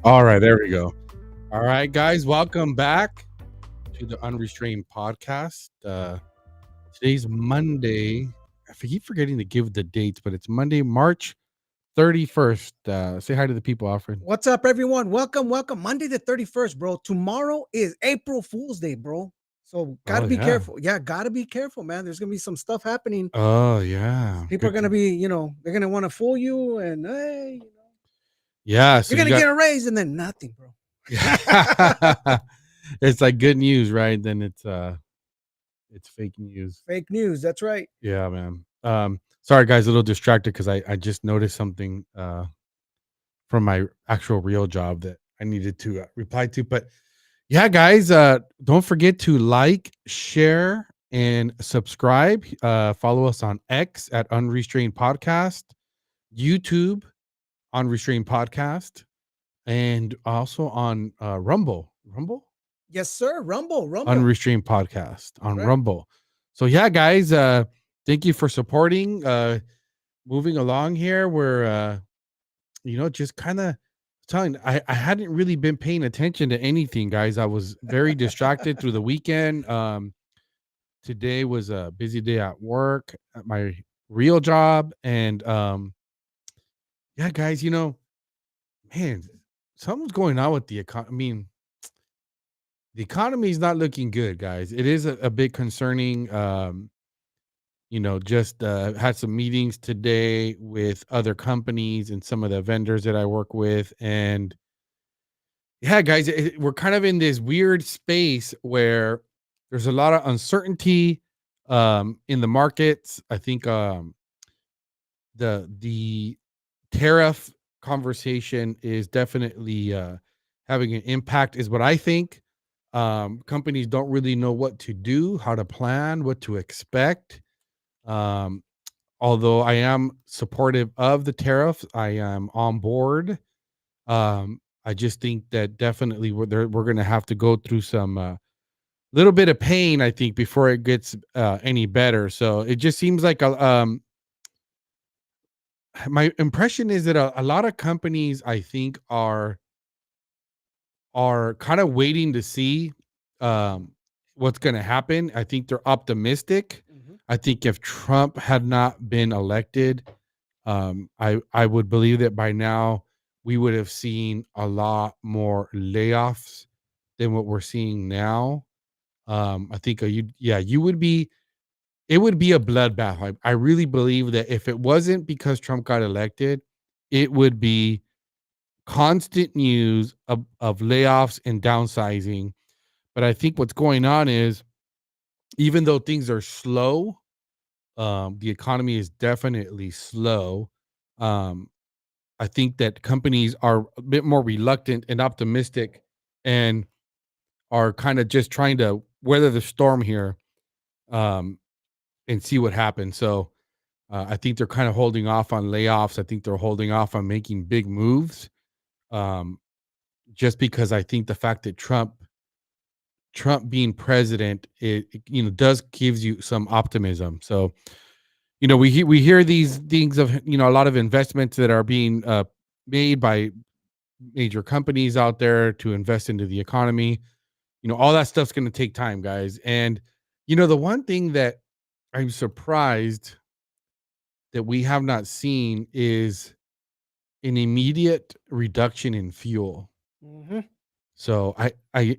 All right, there we go. All right, guys, welcome back to the Unrestrained podcast. Today's Monday. I keep forgetting to give the dates, but it's Monday, March 31st. Say hi to the people, Alfred. What's up, everyone? Welcome. Monday the 31st, bro. Tomorrow is April Fool's Day, bro. So gotta Oh, be yeah. careful. Yeah, gotta be careful, man. There's gonna be some stuff happening. Oh, yeah. People are Good gonna to- be, they're gonna want to fool you, and hey, Yeah, so you're you gonna got get a raise, and then nothing, bro. it's like good news, right? Then it's fake news. Fake news. That's right. Yeah, man. Sorry guys, a little distracted because I just noticed something from my actual real job that I needed to reply to. But yeah, guys, don't forget to like, share, and subscribe. Follow us on X at Unrestrained Podcast, YouTube Unrestrained Podcast, and also on Rumble. Rumble? Yes, sir. Rumble. Unrestrained Podcast That's on right. Rumble. So yeah, guys, thank you for supporting. Moving along here, we're just kind of telling I hadn't really been paying attention to anything, guys. I was very distracted through the weekend. Today was a busy day at work at my real job. And yeah, guys, man, something's going on with the economy. I mean, the economy is not looking good, guys. It is a bit concerning. Just had some meetings today with other companies and some of the vendors that I work with. And yeah, guys, we're kind of in this weird space where there's a lot of uncertainty in the markets. I think the tariff conversation is definitely having an impact, is what I think. Companies don't really know what to do, how to plan, what to expect. Um, Although I am supportive of the tariffs, I am on board. I just think that definitely we're going to have to go through some little bit of pain, I think, before it gets any better. So it just seems like my impression is that a lot of companies, I think, are kind of waiting to see um, what's going to happen. I think they're optimistic. Mhm. I think if Trump had not been elected, I would believe that by now we would have seen a lot more layoffs than what we're seeing now. I think you would be it would be a bloodbath. I really believe that if it wasn't because Trump got elected, it would be constant news of layoffs and downsizing. But I think what's going on is, even though things are slow, the economy is definitely slow. Um, I think that companies are a bit more reluctant and optimistic, and are kind of just trying to weather the storm here, um, and see what happens. So I think they're kind of holding off on layoffs. I think they're holding off on making big moves, um, just because I think the fact that Trump being president, does gives you some optimism. So we hear these things of a lot of investments that are being made by major companies out there to invest into the economy. All that stuff's going to take time, guys. And the one thing that I'm surprised that we have not seen is an immediate reduction in fuel. Mhm. So I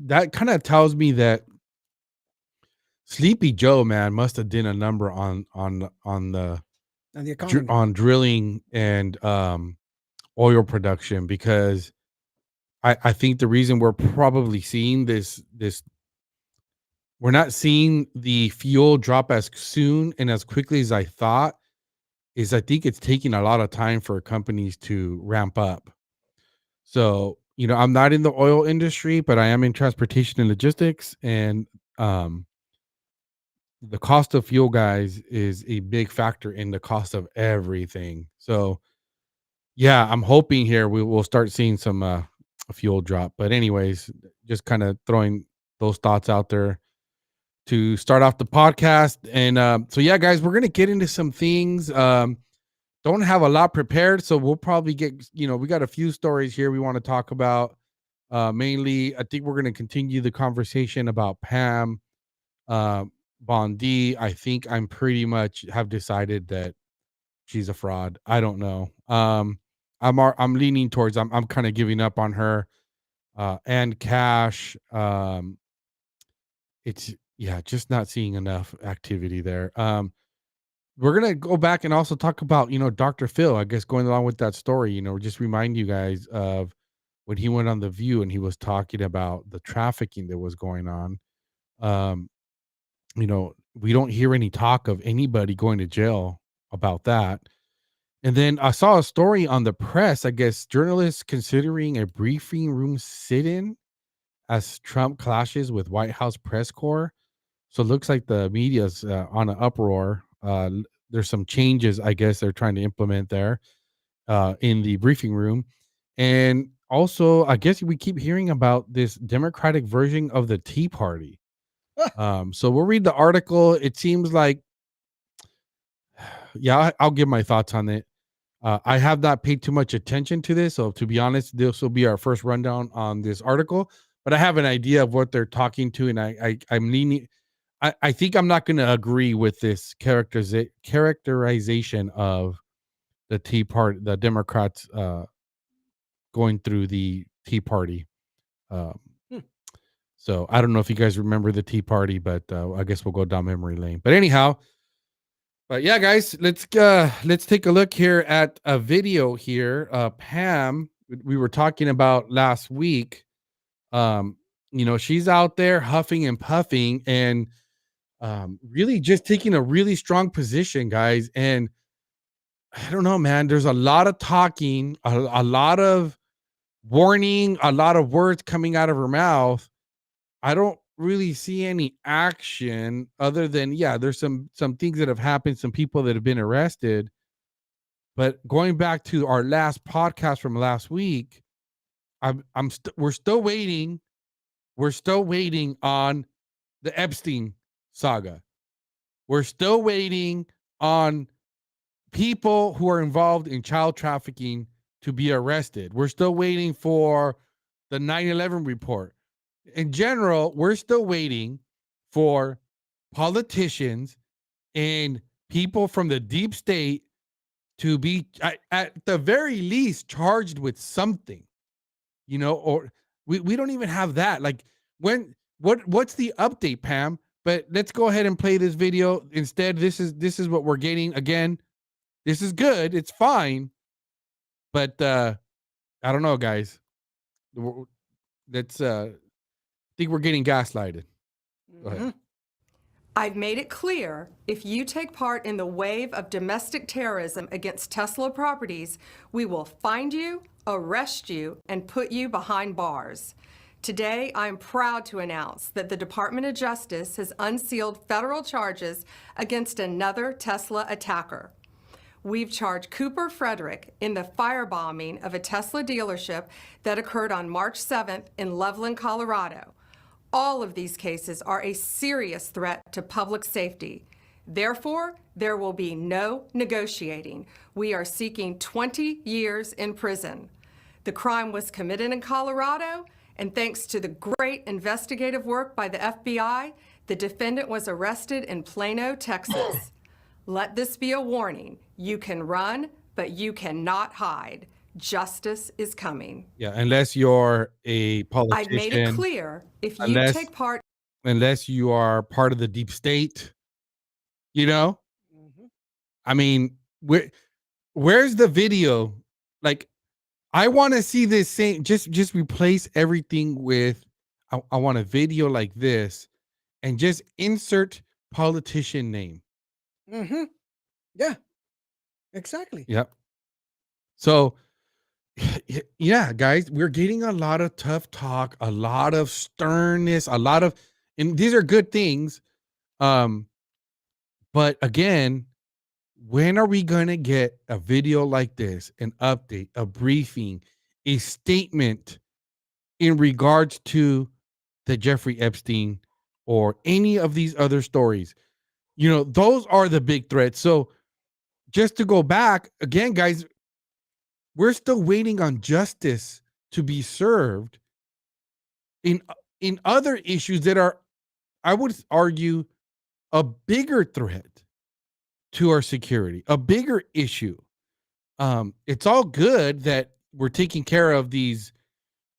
that kind of tells me that Sleepy Joe, man, must have done a number on the And the economy. on drilling and oil production, because I think the reason we're probably seeing this we're not seeing the fuel drop as soon and as quickly as I thought, is I think it's taking a lot of time for companies to ramp up. So, I'm not in the oil industry, but I am in transportation and logistics. And um, the cost of fuel, guys, is a big factor in the cost of everything. So, yeah, I'm hoping here we will start seeing some fuel drop. But, anyways, just kind of throwing those thoughts out there to start off the podcast. And so, yeah, guys, we're going to get into some things. don't have a lot prepared, so we'll probably get, we got a few stories here we want to talk about. Mainly, I think we're going to continue the conversation about Pam uh, Bondi. I think I'm pretty much have decided that she's a fraud. I don't know. I'm leaning towards I'm kind of giving up on her. And Cash. It's yeah, just not seeing enough activity there. We're gonna go back and also talk about Dr. Phil. I guess going along with that story, just remind you guys of when he went on the View and he was talking about the trafficking that was going on. Um, we don't hear any talk of anybody going to jail about that. And then I saw a story on the press. I guess journalists considering a briefing room sit-in as Trump clashes with White House press corps. So it looks like the media's on an uproar. There's some changes, I guess, they're trying to implement there in the briefing room. And also, I guess we keep hearing about this Democratic version of the Tea Party. So we'll read the article. It seems like, yeah, I'll give my thoughts on it. I have not paid too much attention to this. So to be honest, this will be our first rundown on this article. But I have an idea of what they're talking to, and I'm leaning. I think I'm not going to agree with this characterization of the Tea Party, the Democrats going through the Tea Party. Um, Hmm. so I don't know if you guys remember the Tea Party, but I guess we'll go down memory lane. But anyhow, but yeah, guys, let's take a look here at a video here. Pam, we were talking about last week. Um, she's out there huffing and puffing and really just taking a really strong position, guys. And I don't know, man. There's a lot of talking, a lot of warning, a lot of words coming out of her mouth. I don't really see any action other than, yeah, there's some things that have happened, some people that have been arrested. But going back to our last podcast from last week, we're still waiting. We're still waiting on the Epstein saga. We're still waiting on people who are involved in child trafficking to be arrested. We're still waiting for the 9/11 report. In general, we're still waiting for politicians and people from the deep state to be at the very least charged with something, or we don't even have that. Like what's the update, Pam? But let's go ahead and play this video instead. This is what we're getting again. This is good. It's fine. But I don't know, guys. That's I think we're getting gaslighted. Go ahead. Mm-hmm. I've made it clear if you take part in the wave of domestic terrorism against Tesla properties, we will find you, arrest you, and put you behind bars. Today, I'm proud to announce that the Department of Justice has unsealed federal charges against another Tesla attacker. We've charged Cooper Frederick in the firebombing of a Tesla dealership that occurred on March 7th in Loveland, Colorado. All of these cases are a serious threat to public safety. Therefore, there will be no negotiating. We are seeking 20 years in prison. The crime was committed in Colorado, and thanks to the great investigative work by the FBI, the defendant was arrested in Plano, Texas. Let this be a warning. You can run, but you cannot hide. Justice is coming. Yeah, unless you're a politician. I've made it clear if you take part. Unless you are part of the deep state, Mm-hmm. I mean, where's the video? Like, I want to see this same. Just replace everything with. I want a video like this, and just insert politician name. Mm-hmm. Yeah. Exactly. Yep. So, yeah, guys, we're getting a lot of tough talk, a lot of sternness, and these are good things. But again, when are we going to get a video like this, an update, a briefing, a statement in regards to the Jeffrey Epstein or any of these other stories? Those are the big threats. So just to go back again, guys, we're still waiting on justice to be served in other issues that are, I would argue, a bigger threat to our security, a bigger issue. It's all good that we're taking care of these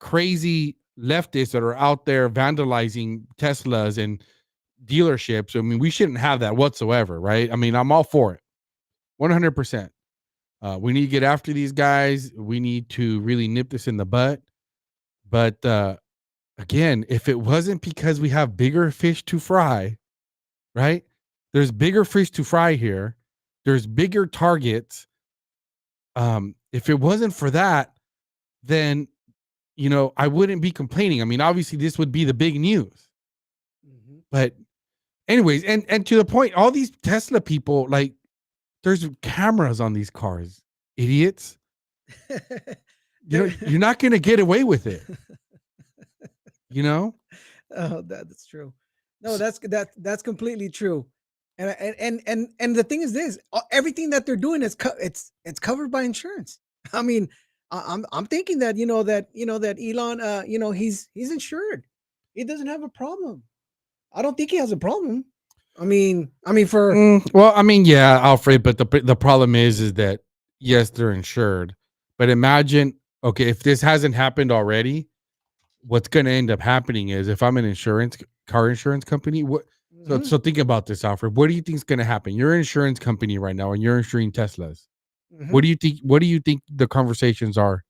crazy leftists that are out there vandalizing Teslas and dealerships. I mean, we shouldn't have that whatsoever, right? I mean, I'm all for it, 100%. We need to get after these guys. We need to really nip this in the butt. But again, if it wasn't because we have bigger fish to fry, right? There's bigger fish to fry here. There's bigger targets. If it wasn't for that, then, you know, I wouldn't be complaining. I mean, obviously this would be the big news. Mhm. But anyways, and to the point, all these Tesla people, like, there's cameras on these cars, idiots. You're not going to get away with it. You know? Oh, that's true. No, that's completely true. And the thing is this, everything that they're doing is it's covered by insurance. I mean, I'm thinking that that Elon he's insured. He doesn't have a problem. I don't think he has a problem. I mean for Well, I mean, yeah, Alfred, but the problem is that yes, they're insured, but imagine, okay, if this hasn't happened already, what's going to end up happening is if I'm an car insurance company, Mhm, so think about this, Alfred. What do you think is going to happen? You're an insurance company right now, and you're insuring Teslas. mhm. What do you think? What do you think the conversations are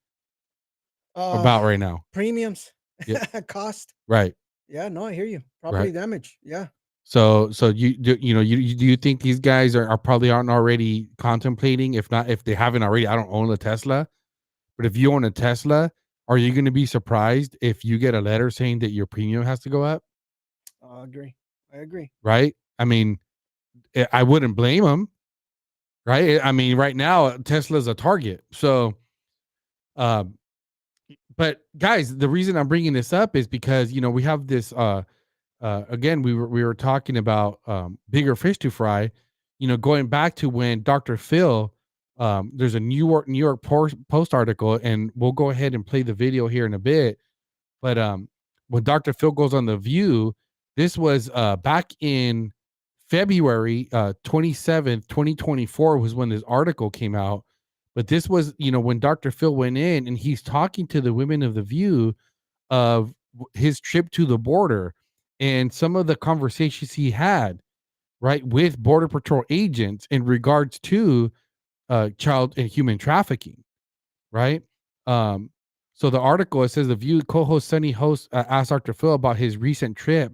uh about right now? premiums, Yeah, cost. right, Yeah, no, I hear you. Property right. damage. Yeah. So you do, do you think these guys are probably aren't already contemplating? If not, if they haven't already, I don't own a Tesla, but if you own a Tesla, are you going to be surprised if you get a letter saying that your premium has to go up? I agree. I agree. Right? I mean, I wouldn't blame them, right? I mean, right now Tesla's a target. So, um, but guys, the reason I'm bringing this up is because we have this. Again, we were talking about bigger fish to fry. Going back to when Dr. Phil, there's a New York Post article, and we'll go ahead and play the video here in a bit. But when Dr. Phil goes on The View, this was back in February 27th, 2024 was when this article came out. But this was, when Dr. Phil went in and he's talking to the women of The View of his trip to the border and some of the conversations he had, right, with Border Patrol agents in regards to child and human trafficking, right? Um, so the article, it says The View co-host Sunny Host asked Dr. Phil about his recent trip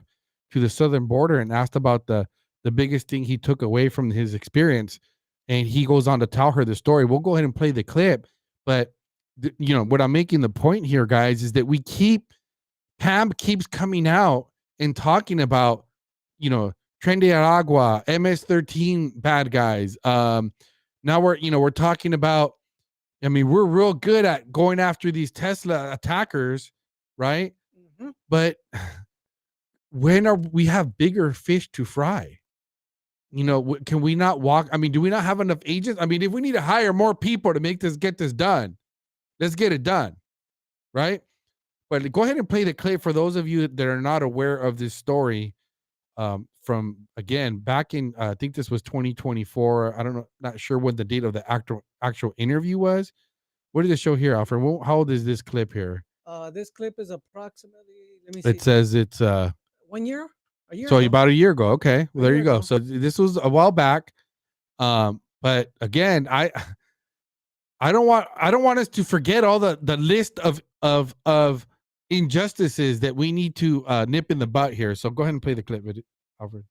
to the southern border and asked about the biggest thing he took away from his experience. And he goes on to tell her the story. We'll go ahead and play the clip. But, what I'm making the point here, guys, is that Pam keeps coming out and talking about, Tren de Aragua, MS-13 bad guys. Now we're talking about, I mean, we're real good at going after these Tesla attackers, right? Mhm. But when are we have bigger fish to fry? Can we not walk? I mean, do we not have enough agents? I mean, if we need to hire more people to get this done, let's get it done, right? But go ahead and play the clip for those of you that are not aware of this story. From again back in I think this was 2024. I don't know, not sure what the date of the actual interview was. What did it show here, Alfred? How old is this clip here? This clip is approximately, let me see, It says it's 1 year, a year so ago. about a year ago. Okay, well, A there year you go. ago. So this was a while back. But again, I don't want us to forget all the list of injustices that we need to nip in the butt here. So go ahead and play the clip, Alfred.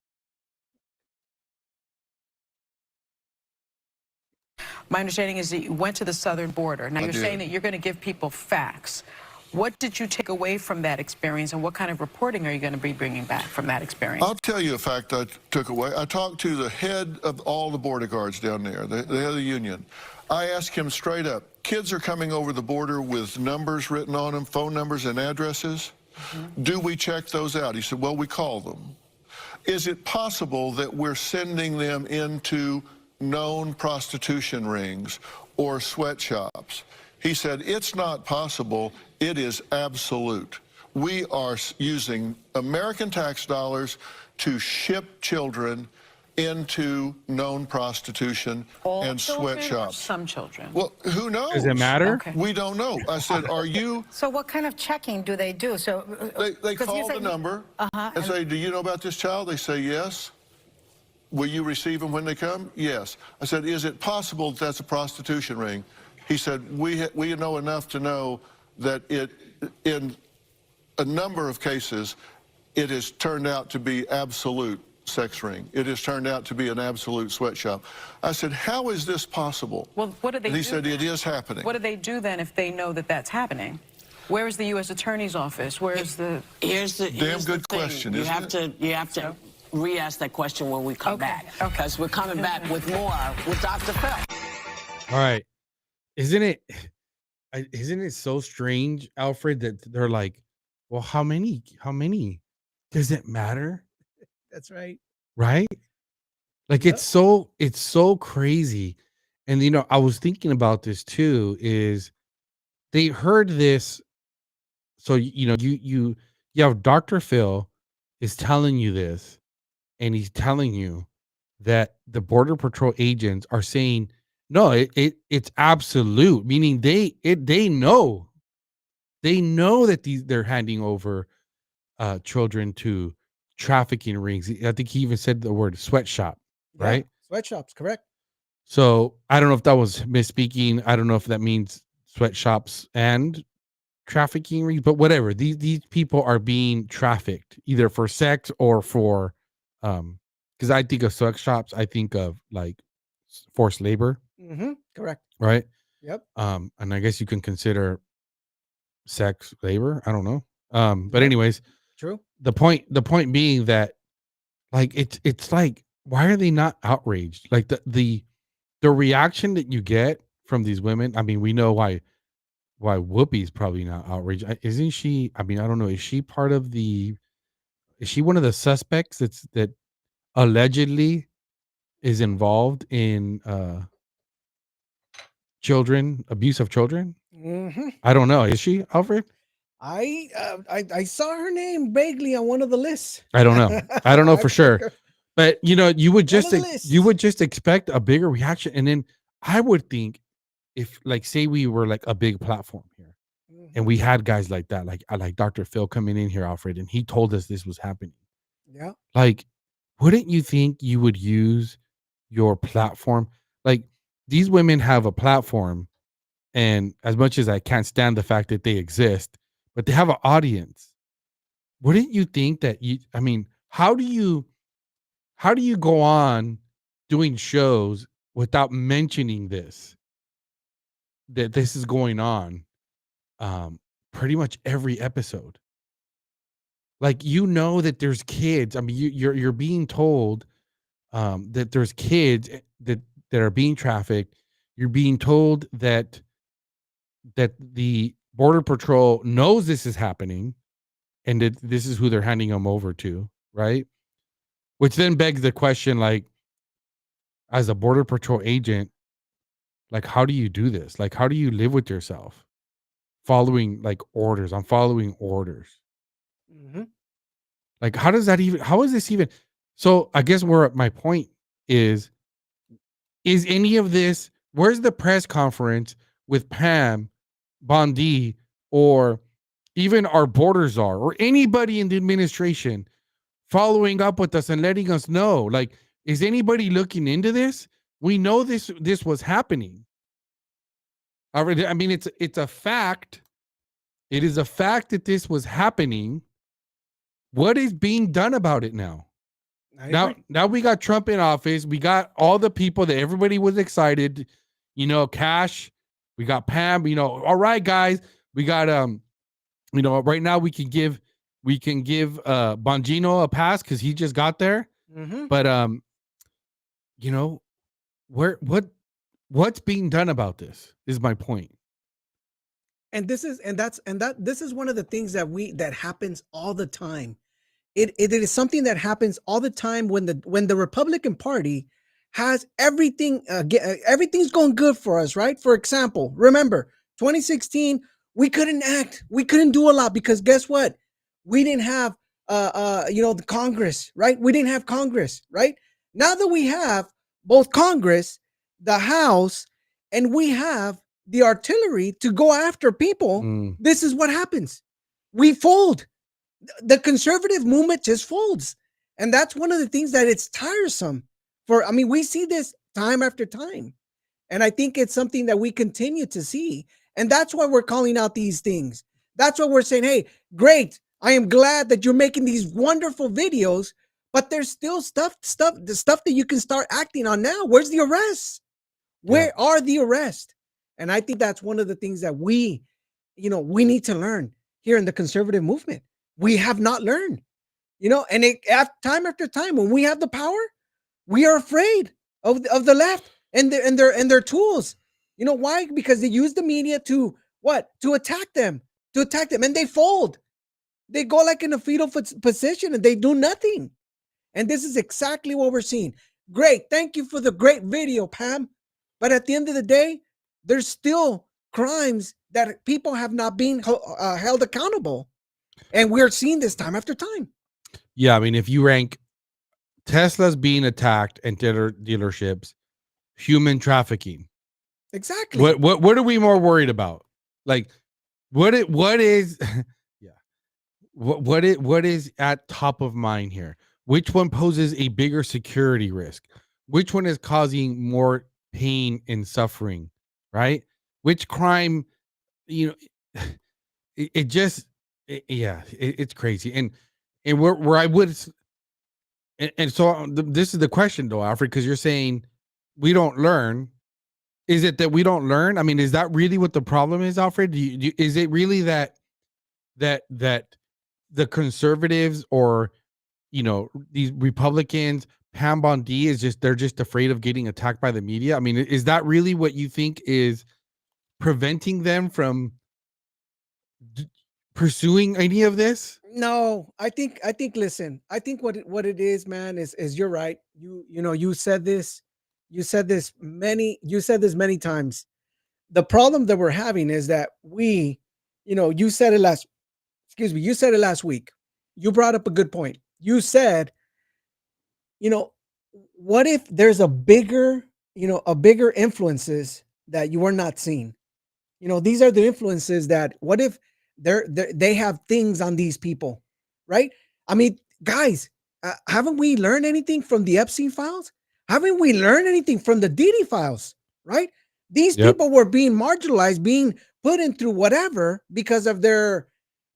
My understanding is that you went to the southern border. Now, you're saying that you're going to give people facts. What did you take away from that experience, and what kind of reporting are you going to be bringing back from that experience? I'll tell you a fact I took away. I talked to the head of all the border guards down there, the head of the union. I asked him straight up, kids are coming over the border with numbers written on them, phone numbers and addresses. Mm-hmm. Do we check those out? He said, well, we call them. Is it possible that we're sending them into known prostitution rings or sweatshops. He said, it's not possible, it is absolute. We are using American tax dollars to ship children into known prostitution All and children or sweatshops. some children? Well, who knows? Does it matter? Okay. We don't know. I said, are you? So what kind of checking do they do? So They 'cause you call the said- number and say, do you know about this child? They say, yes. Will you receive them when they come? Yes. I said, is it possible that that's a prostitution ring? He said, we know enough to know that in a number of cases, it has turned out to be absolute sex ring. It has turned out to be an absolute sweatshop. I said, how is this possible? Well, what do they And he do said, then? it is happening. What do they do then if they know that that's happening? Where is the U.S. Attorney's Office? Where's the... Here's the Damn here's good the thing. question, You isn't have it? to re-ask that question when we come Okay, back. okay. Because we're coming back with more with Dr. Phil. All right. Isn't it so strange, Alfred, that they're like, well, how many? Does it matter? That's right. Right? Like Yep. it's so crazy. And I was thinking about this too, is they heard this. So you have Dr. Phil is telling you this, and he's telling you that the Border Patrol agents are saying, no, it's absolute, meaning they know that they're handing over children to trafficking rings. I think he even said the word sweatshop, right? Yeah, sweatshops, correct. So I don't know if that was misspeaking. I don't know if that means sweatshops and trafficking rings, but whatever. These people are being trafficked either for sex or for because I think of sweatshops, I think of like forced labor, Correct. right? Yep. And I guess you can consider sex labor. I don't know. But Yep. anyways, True. the point being that like it's like, why are they not outraged? Like the reaction that you get from these women. I mean, we know why Whoopi's probably not outraged. Isn't she? I mean, I don't know. Is she one of the suspects that allegedly is involved in abuse of children? Mm-hmm. I don't know. Is she, Alfred? I saw her name vaguely on one of the lists. I don't know. I don't know for sure. But you would One of the lists. expect a bigger reaction. And then I would think, if like say we were like a big platform here and we had guys like that, like Dr. Phil coming in here, Alfred, and he told us this was happening. Yeah. Like, wouldn't you think you would use your platform? Like, these women have a platform, and as much as I can't stand the fact that they exist, but they have an audience. Wouldn't you think that how do you go on doing shows without mentioning that this is going on pretty much every episode? Like, that there's kids. I mean, you're being told that there's kids that are being trafficked. You're being told that the Border Patrol knows this is happening and that this is who they're handing them over to, right? Which then begs the question, like, as a Border Patrol agent, like, how do you do this? Like, how do you live with yourself? Following like orders. I'm following orders. Mm-hmm. Like, how is this even? So I guess my point is any of this, where's the press conference with Pam Bondi or even our border czar or anybody in the administration following up with us and letting us know? Like, is anybody looking into this? We know this was happening. I mean, it's a fact. It is a fact that this was happening. What is being done about it now? Now we got Trump in office. We got all the people that everybody was excited. Cash. We got Pam. All right, guys. We got right now we can give Bongino a pass because he just got there. Mm-hmm. But what's being done about this is my point. And this is one of the things that happens all the time. It is something that happens all the time when the Republican Party has everything, everything's going good for us, right? For example, remember 2016, we couldn't act, we couldn't do a lot because guess what? We didn't have, the Congress, right? We didn't have Congress, right? Now that we have both Congress, the House, and we have the artillery to go after people, Mm. this is what happens. We fold. The conservative movement just folds. And that's one of the things that it's tiresome for. I mean, we see this time after time. And I think it's something that we continue to see. And that's why we're calling out these things. That's why we're saying, hey, great. I am glad that you're making these wonderful videos, but there's still the stuff that you can start acting on now. Where's the arrests? Where are the arrests? And I think that's one of the things that we need to learn here in the conservative movement. We have not learned, and time after time, when we have the power, we are afraid of the left and their tools. You know why? Because they use the media to what? To attack them, and they fold. They go like in a fetal position and they do nothing. And this is exactly what we're seeing. Great. Thank you for the great video, Pam. But at the end of the day, there's still crimes that people have not been held accountable. And we're seeing this time after time. Yeah, I mean, if you rank Tesla's being attacked and dealerships, human trafficking, Exactly. what are we more worried about? Like, what is yeah, what is at top of mind here? Which one poses a bigger security risk? Which one is causing more pain and suffering? Right? Which crime? You know, it's crazy. And where I would, and so this is the question though, Alfred, because you're saying we don't learn. Is it that we don't learn? I mean, is that really what the problem is, Alfred? Is it really that the conservatives or these Republicans, Pam Bondi they're just afraid of getting attacked by the media? I mean, is that really what you think is preventing them from pursuing any of this? No, I think listen, I think what it is, man, is you're right. You said this, you said this many times. The problem that we're having is that you said it you said it last week. You brought up a good point. You said, you know, what if there's a bigger influences that you are not seeing? These are the influences that what if they have things on these people, right? I mean, guys, haven't we learned anything from the Epstein files? Haven't we learned anything from the Didi files, right? These people were being marginalized, being put in through whatever because of their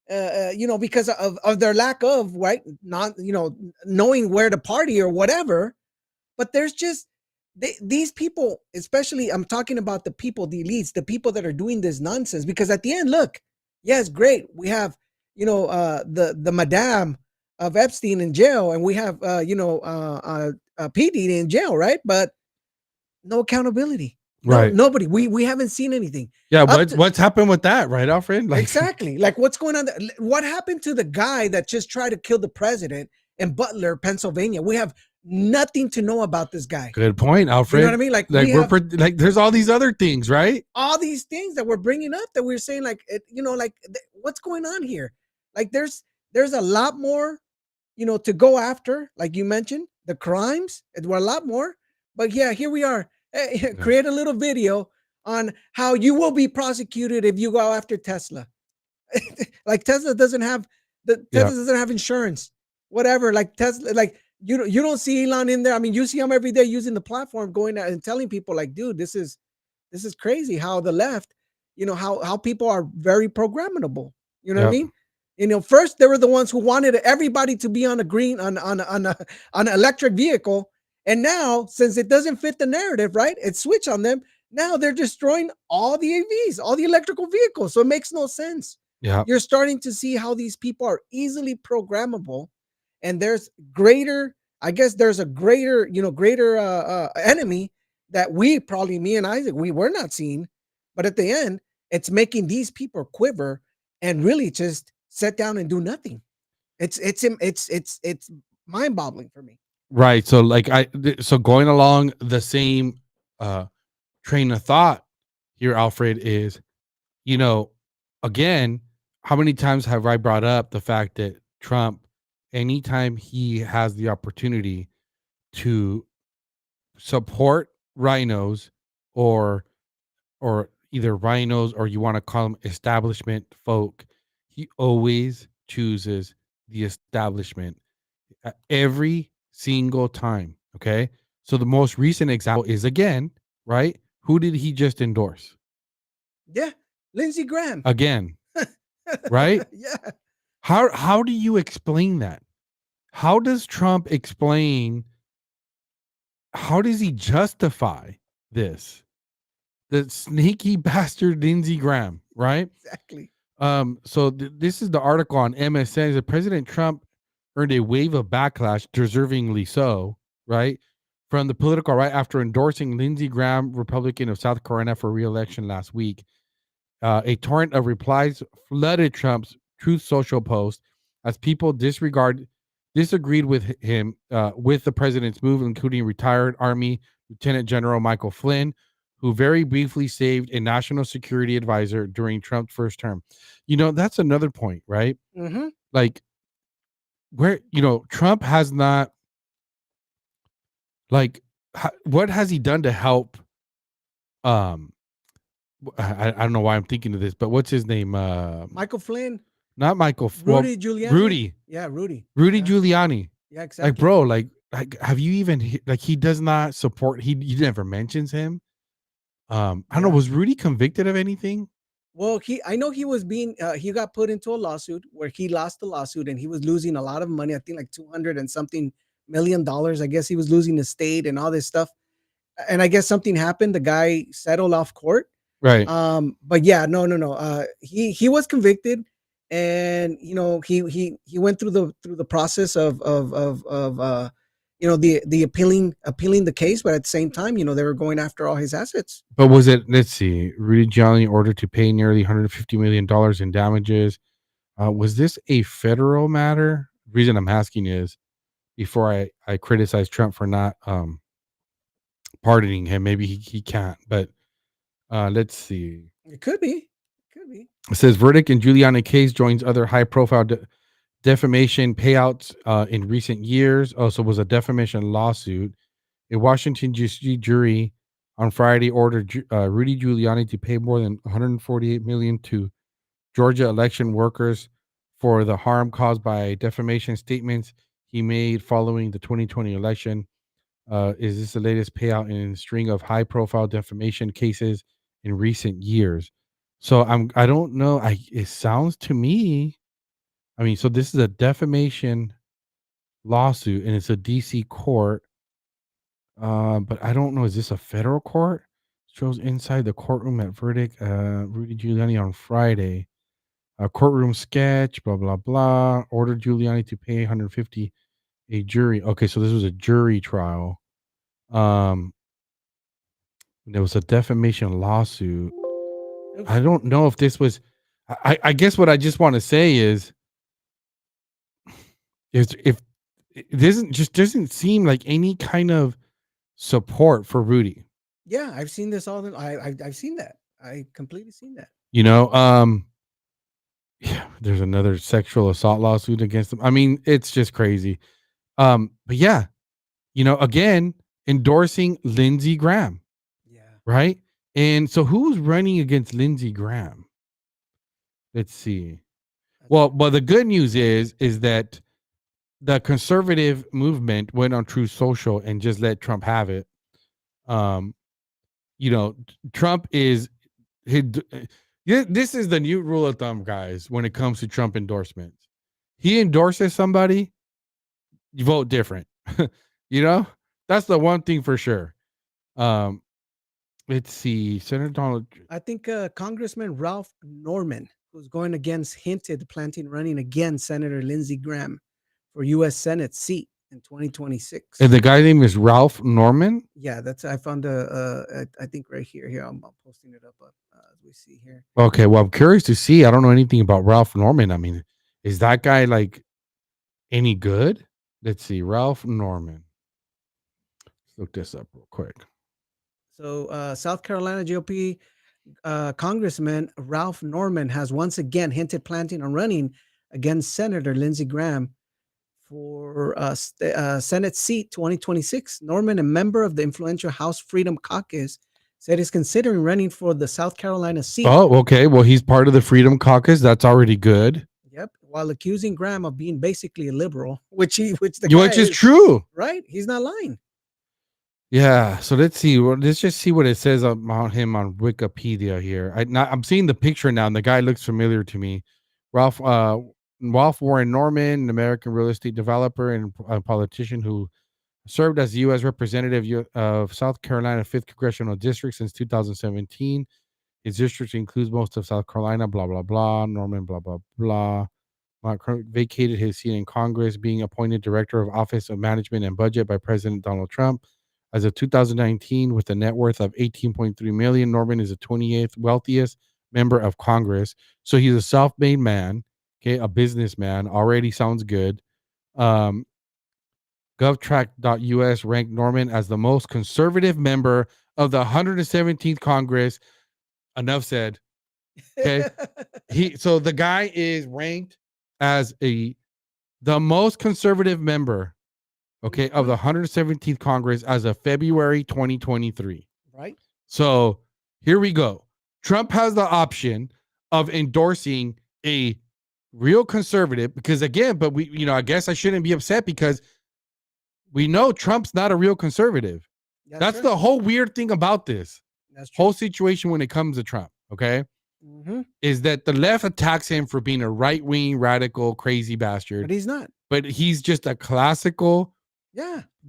because of their lack of, right, not knowing where to party or whatever. But there's just these people, especially I'm talking about the people, the elites, the people that are doing this nonsense. Because at the end, look, yes, great, we have the madame of Epstein in jail, and we have P. Diddy in jail, right? But no accountability. No, Right. nobody. We haven't seen anything. Yeah, what's happened with that, right, Alfred? Like, exactly. Like, what's going on? What happened to the guy that just tried to kill the president in Butler, Pennsylvania? We have nothing to know about this guy. Good point, Alfred. You know what I mean? Like like there's all these other things, right? All these things that we're bringing up that we're saying, like, what's going on here? Like, there's a lot more, to go after. Like you mentioned, the crimes, were a lot more. But yeah, here we are. Create a little video on how you will be prosecuted if you go after Tesla. Like Tesla doesn't have insurance, whatever. Like Tesla, like you don't see Elon in there. I mean, you see him every day using the platform, going out and telling people like, dude, this is crazy how the left, how people are very programmable. You know what I mean? First they were the ones who wanted everybody to be on a green on an electric vehicle. And now, since it doesn't fit the narrative, right? It's switched on them. Now they're destroying all the AVs, all the electrical vehicles. So it makes no sense. Yeah. You're starting to see how these people are easily programmable. And there's greater enemy that me and Isaac, we were not seeing. But at the end, it's making these people quiver and really just sit down and do nothing. It's mind-boggling for me. Right. So like so going along the same uh train of thought here, Alfred, is, you know, again, how many times have I brought up the fact that Trump, anytime he has the opportunity to support rhinos, or either rhinos, or you want to call them establishment folk, he always chooses the establishment every single time. Okay. So the most recent example is, again, right? Who did he just endorse? Yeah, Lindsey Graham. Again, right? Yeah, How do you explain that? How does Trump explain, how does he justify this? The sneaky bastard Lindsey Graham, right? exactly. So this is the article on MSN. That President Trump earned a wave of backlash, deservingly so, right, from the political right after endorsing Lindsey Graham, Republican of South Carolina, for re-election last week. A torrent of replies flooded Trump's Truth Social post as people disagreed with him with the president's move, including retired Army Lieutenant General Michael Flynn, who very briefly saved a national security advisor during Trump's first term. That's another point, right? Mm-hmm. Like, where Trump has not, like, what has he done to help? Um, I don't know why I'm thinking of this, but what's his name? Michael Flynn, Not Michael. Rudy Giuliani. Rudy. Yeah, Rudy. Rudy Yeah. Giuliani. Yeah, exactly. Like, bro, like, have you even like, he does not support. He never mentions him. I don't know. Yeah. Was Rudy convicted of anything? Well, I know he was he got put into a lawsuit where he lost the lawsuit and he was losing a lot of money. I think like 200 and something million dollars. I guess he was losing the state and all this stuff. And I guess something happened. The guy settled off court. Right. But yeah, no. He was convicted, and he went through the process of the appealing the case, but at the same time, they were going after all his assets. But was it? Let's see. Rudy Giuliani ordered to pay nearly $150 million in damages. Was this a federal matter? The reason I'm asking is, before I criticize Trump for not pardoning him, maybe he can't. But let's see. It could be. Could be. It says verdict in Giuliani case joins other high profile defamation payouts in recent years. Also, was a defamation lawsuit. A Washington D.C. jury on Friday ordered Rudy Giuliani to pay more than $148 million to Georgia election workers for the harm caused by defamation statements he made following the 2020 election. Is this the latest payout in a string of high-profile defamation cases in recent years? So I don't know. It sounds to me. I mean, so this is a defamation lawsuit, and it's a DC court. But I don't know. Is this a federal court? Shows inside the courtroom at verdict. Rudy Giuliani on Friday. Courtroom sketch. Blah blah blah. Ordered Giuliani to pay 150. A jury. Okay, so this was a jury trial. There was a defamation lawsuit. I don't know if this was. I guess what I just want to say is if it doesn't seem like any kind of support for Rudy. Yeah, I've seen this all. I've seen that. I completely seen that. Yeah, there's another sexual assault lawsuit against him. I mean, it's just crazy. But yeah, again, endorsing Lindsey Graham. Yeah. Right? And so who's running against Lindsey Graham? Let's see. Well, the good news is that the conservative movement went on Truth Social and just let Trump have it. Trump is this is the new rule of thumb, guys, when it comes to Trump endorsements. He endorses somebody, you vote different. That's the one thing for sure. Let's see. Senator Donald. I think Congressman Ralph Norman, who's going against hinted planting running against Senator Lindsey Graham for U.S. Senate seat in 2026. And the guy name is Ralph Norman. Yeah, I found I think right here. Here, I'm posting it up as we see here. Okay, well, I'm curious to see. I don't know anything about Ralph Norman. I mean, is that guy like any good? Let's see, Ralph Norman. look this up real quick. So, South Carolina GOP Congressman Ralph Norman has once again hinted planning on running against Senator Lindsey Graham for Senate seat 2026. Norman, a member of the influential House Freedom Caucus, said he's considering running for the South Carolina seat. Oh, okay. Well, he's part of the Freedom Caucus. That's already good. Yep. While accusing Graham of being basically a liberal, which Which is true. Right? He's not lying. Yeah. So let's see. Well, let's just see what it says about him on Wikipedia here. I'm seeing the picture now, and the guy looks familiar to me. Ralph Warren Norman, an American real estate developer and a politician who served as the U.S. representative of South Carolina 5th Congressional District since 2017. His district includes most of South Carolina, blah, blah, blah. Norman, blah, blah, blah. Vacated his seat in Congress, being appointed Director of Office of Management and Budget by President Donald Trump. As of 2019, with a net worth of $18.3 million, Norman is the 28th wealthiest member of Congress. So he's a self-made man, okay, a businessman. Already sounds good. GovTrack.us ranked Norman as the most conservative member of the 117th Congress. Enough said. Okay. So the guy is ranked as the most conservative member, okay, of the 117th Congress as of February 2023. Right. So here we go. Trump has the option of endorsing a real conservative because again, but I guess I shouldn't be upset because we know Trump's not a real conservative. That's the whole weird thing about this whole situation when it comes to Trump. Okay. Mm-hmm. Is that the left attacks him for being a right-wing, radical, crazy bastard. But he's not. But he's just a classical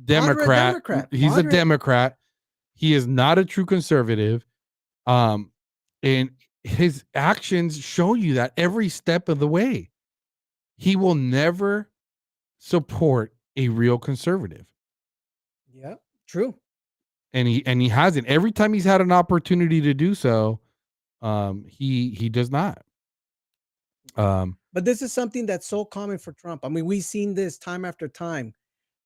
Democrat. He's Moderate. a Democrat. He is not a true conservative. And his actions show you that every step of the way. He will never support a real conservative. Yeah, true. And he hasn't. Every time he's had an opportunity to do so, he does not. But this is something that's so common for Trump. I mean, we've seen this time after time.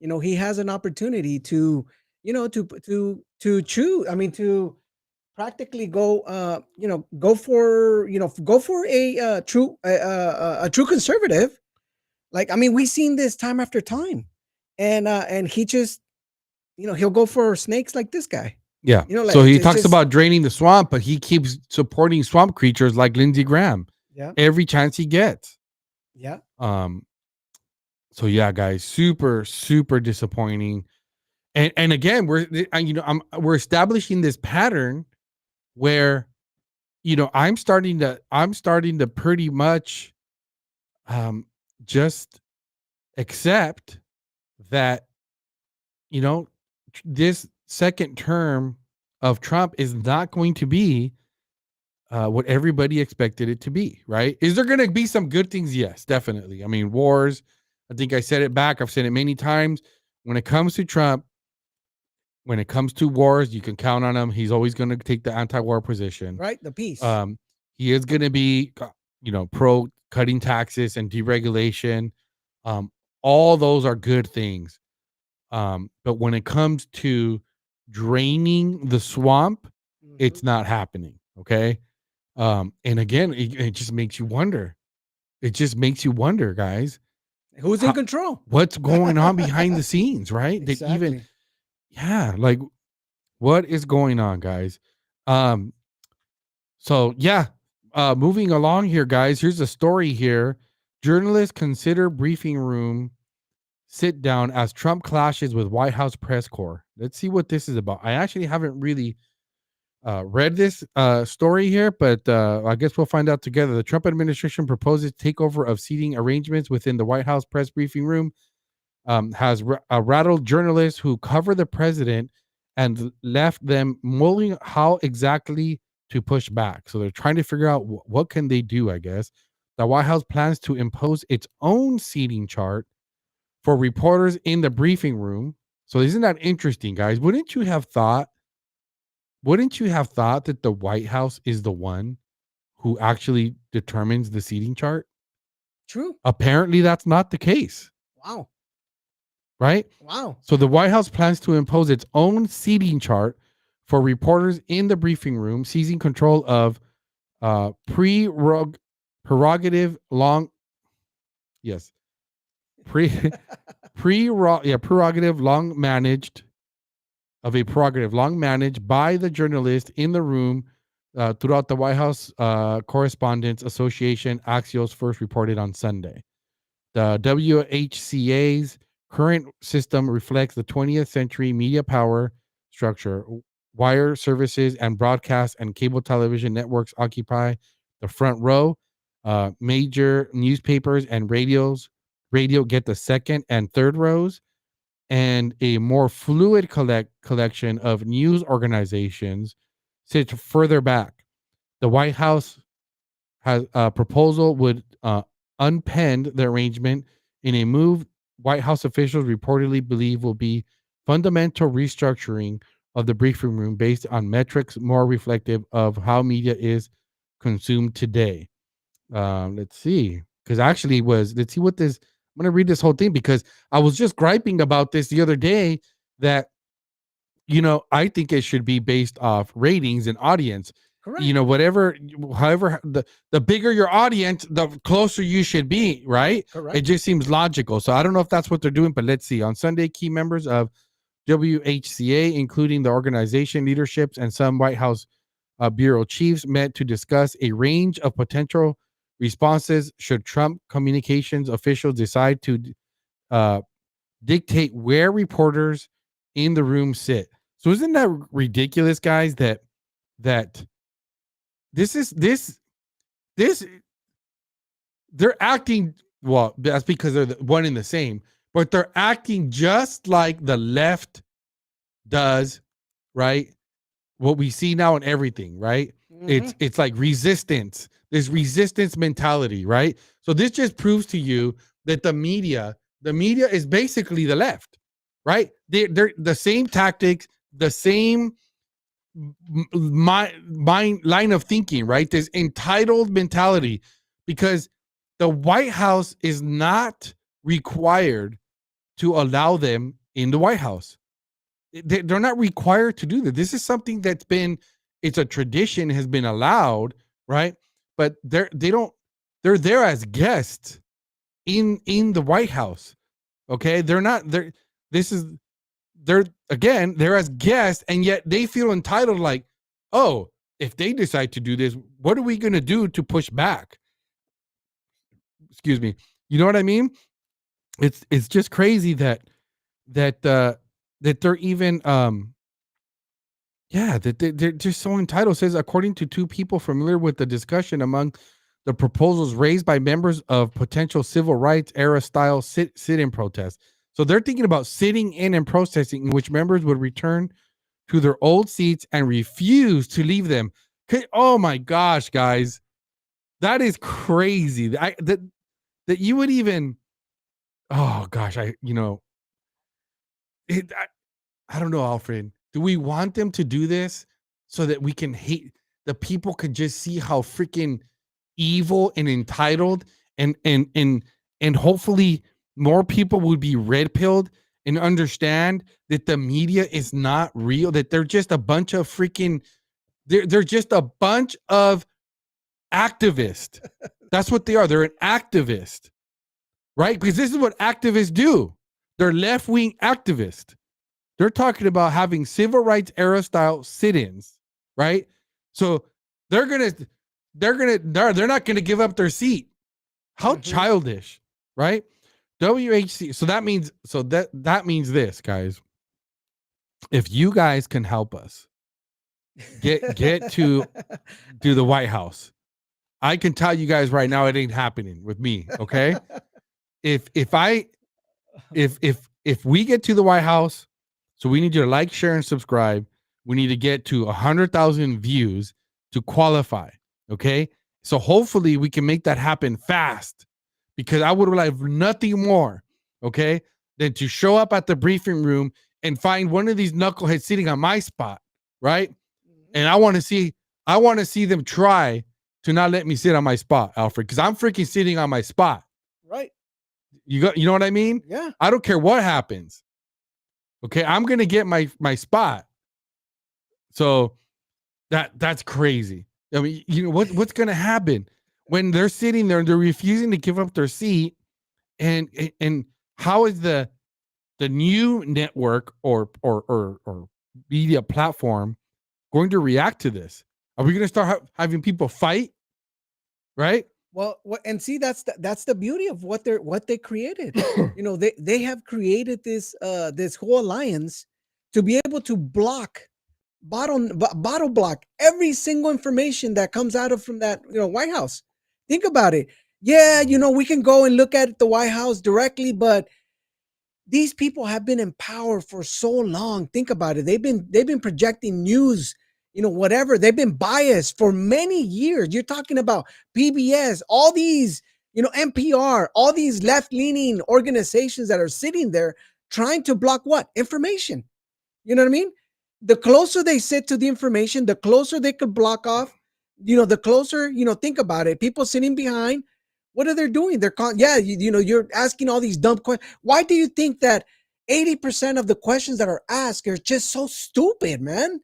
He has an opportunity to, to choose. I mean, to practically go, go for a true conservative. Like, I mean, we've seen this time after time, and he just, he'll go for snakes like this guy. Yeah. Like, so he talks about draining the swamp, but he keeps supporting swamp creatures like Lindsey Graham. Yeah. Every chance he gets. Yeah. So yeah, guys, super, super disappointing. And again, we're establishing this pattern where, I'm starting to pretty much just accept that, this second term of Trump is not going to be what everybody expected it to be, right? Is there going to be some good things? Yes, definitely. I mean, wars, I think I said it back. I've said it many times. When it comes to Trump, when it comes to wars, you can count on him. He's always going to take the anti-war position. Right, the peace. He is going to be, pro cutting taxes and deregulation. All those are good things. But when it comes to draining the swamp, it's not happening. Okay. And again, it just makes you wonder. It just makes you wonder, guys. Who's in control? What's going on behind the scenes, right? Exactly. Like what is going on, guys? So yeah, moving along here, guys. Here's a story here. Journalists consider briefing room sit down as Trump clashes with White House press corps. Let's see what this is about. I actually haven't really read this story here, but I guess we'll find out together. The Trump administration proposes takeover of seating arrangements within the White House press briefing room. Has rattled journalists who cover the president and left them mulling how exactly to push back. So they're trying to figure out what can they do, I guess. The White House plans to impose its own seating chart for reporters in the briefing room. So isn't that interesting, guys? Wouldn't you have thought that the White House is the one who actually determines the seating chart? True. Apparently that's not the case. Wow. right? Wow. So the White House plans to impose its own seating chart for reporters in the briefing room, seizing control of prerogative long yes pre prerogative long managed of a prerogative long managed by the journalist in the room throughout the White House Correspondents Association. Axios first reported on Sunday. The WHCA's current system reflects the 20th century media power structure. Wire services and broadcast and cable television networks occupy the front row. Major newspapers and radio get the second and third rows, and a more fluid collection of news organizations sits further back. The White House has a proposal would unpend the arrangement in a move White House officials reportedly believe will be fundamental restructuring of the briefing room based on metrics more reflective of how media is consumed today. Let's see, because actually let's see what this. I'm going to read this whole thing because I was just griping about this the other day that I think it should be based off ratings and audience. Correct. However, the bigger your audience, the closer you should be, right? Correct. It just seems logical. So I don't know if that's what they're doing, but let's see. On Sunday, key members of WHCA, including the organization leaderships and some White House bureau chiefs, met to discuss a range of potential responses should Trump communications officials decide to dictate where reporters in the room sit. So isn't that ridiculous, guys, that this they're acting, well, that's because they're the one and the same, but they're acting just like the left does, right? What we see now in everything, right? It's like resistance. There's resistance mentality, right? So this just proves to you that the media is basically the left, right? They're the same tactics, the same mind line of thinking, right? This entitled mentality, because the White House is not required to allow them in the White House. They're not required to do that. This is something that's been, it's a tradition, has been allowed, right? But they're there as guests in the White House. Okay, they're they're as guests, and yet they feel entitled, like, oh, if they decide to do this, what are we going to do to push back? Excuse me. You know what I mean? It's just crazy that they're even that they're just so entitled. It says, according to two people familiar with the discussion among the proposals raised by members of potential civil rights era style sit-in protests. So they're thinking about sitting in and protesting, in which members would return to their old seats and refuse to leave them. Oh my gosh, guys, that is crazy. That you would even. Oh gosh, I don't know, Alfred. Do we want them to do this so that we can hate, the people can just see how freaking evil and entitled, and hopefully more people would be red pilled and understand that the media is not real, that they're just a bunch of freaking, they're just a bunch of activists. That's what they are. They're an activist, right? Because this is what activists do. They're left-wing activists. They're talking about having civil rights era style sit-ins, right? So they're not gonna give up their seat. How childish, right? WHC. So that means this, guys. If you guys can help us get to the White House, I can tell you guys right now, it ain't happening with me. Okay. If we get to the White House, so we need you to like, share, and subscribe. We need to get to 100,000 views to qualify. Okay. So hopefully we can make that happen fast, because I would like nothing more, okay, than to show up at the briefing room and find one of these knuckleheads sitting on my spot, right? And I want to see them try to not let me sit on my spot, Alfred, because I'm freaking sitting on my spot. Right. You know what I mean? Yeah. I don't care what happens. Okay, I'm gonna get my spot. So that's crazy. I mean, you know what's gonna happen when they're sitting there and they're refusing to give up their seat, and how is the new network or media platform going to react to this? Are we going to start having people fight? Right? Well, and see, that's the beauty of what they created. You know, they have created this whole alliance to be able to bottle block every single information that comes out of from that White House. Think about it. Yeah, we can go and look at the White House directly, but these people have been in power for so long. Think about it. They've been projecting news, whatever. They've been biased for many years. You're talking about PBS, all these, NPR, all these left-leaning organizations that are sitting there trying to block what? Information. You know what I mean? The closer they sit to the information, the closer they could block off, the closer, think about it. People sitting behind, what are they doing? You're asking all these dumb questions. Why do you think that 80% of the questions that are asked are just so stupid, man?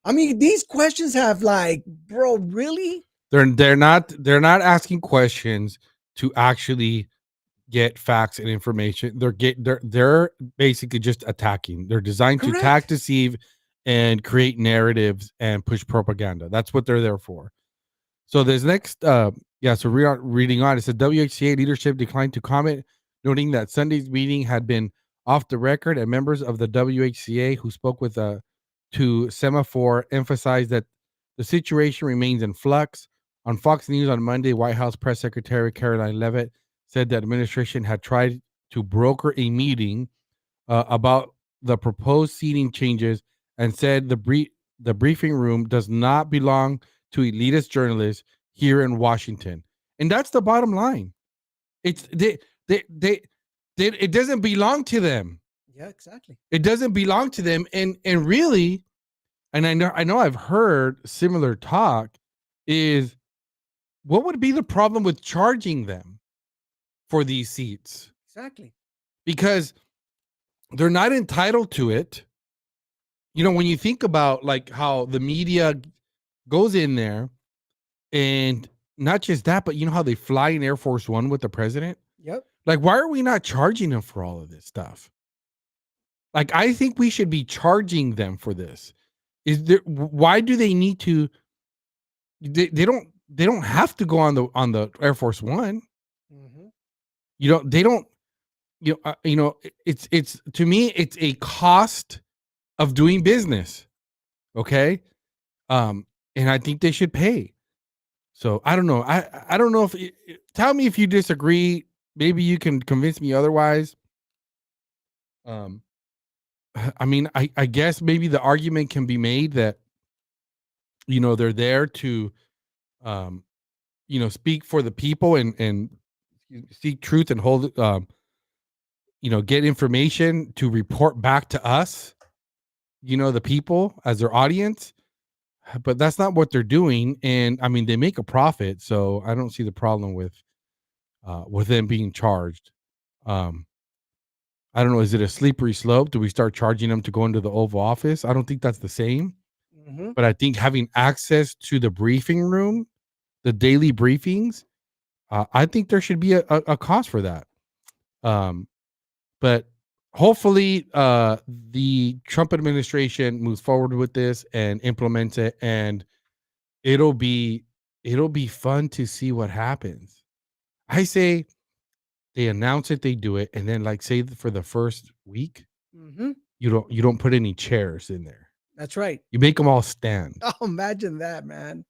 I mean, these questions have bro, really? They're not asking questions to actually get facts and information. They're basically just attacking. They're designed to attack, deceive, and create narratives and push propaganda. That's what they're there for. So this next, so reading on, it said WHCA leadership declined to comment, noting that Sunday's meeting had been off the record, and members of the WHCA who spoke with to Semaphore emphasized that the situation remains in flux. On Fox News on Monday, White House Press Secretary Caroline Leavitt said the administration had tried to broker a meeting about the proposed seating changes and said the briefing room does not belong to elitist journalists here in Washington. And that's the bottom line. It's it doesn't belong to them. Yeah, exactly. It doesn't belong to them. And really, and I know I've heard similar talk, is what would be the problem with charging them for these seats? Exactly. Because they're not entitled to it. You know, when you think about like how the media goes in there, and not just that, but you know how they fly in Air Force One with the president? Yep. Like, why are we not charging them for all of this stuff? Like, I think we should be charging them for this. Why do they need to? They don't have to go on the Air Force One. Mm-hmm. They don't. It's to me, it's a cost of doing business. Okay, and I think they should pay. So I don't know. I don't know if tell me if you disagree. Maybe you can convince me otherwise. I mean, I guess maybe the argument can be made that they're there to speak for the people and seek truth and hold get information to report back to us, the people as their audience. But that's not what they're doing. And I mean, they make a profit, so I don't see the problem with them being charged. I don't know. Is it a slippery slope? Do we start charging them to go into the Oval Office? I don't think that's the same. Mm-hmm. But I think having access to the briefing room, the daily briefings, I think there should be a cost for that. But hopefully the Trump administration moves forward with this and implements it, and it'll be fun to see what happens. I say they announce it, they do it, and then like say for the first week, Mm-hmm. you don't put any chairs in there. That's right. You make them all stand. Oh, imagine that, man.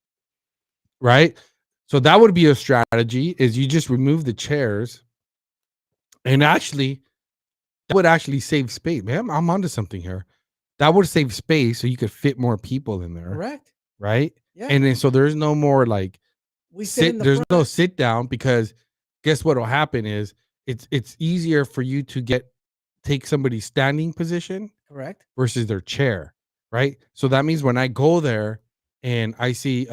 Right? So that would be a strategy, is you just remove the chairs, and actually that would actually save space. Man, I'm onto something here. That would save space so you could fit more people in there. Correct. Right? Yeah. And then so there's no more like there's no sit down, because guess what will happen is it's easier for you to take somebody's standing position. Correct. Versus their chair, right? So that means when I go there and I see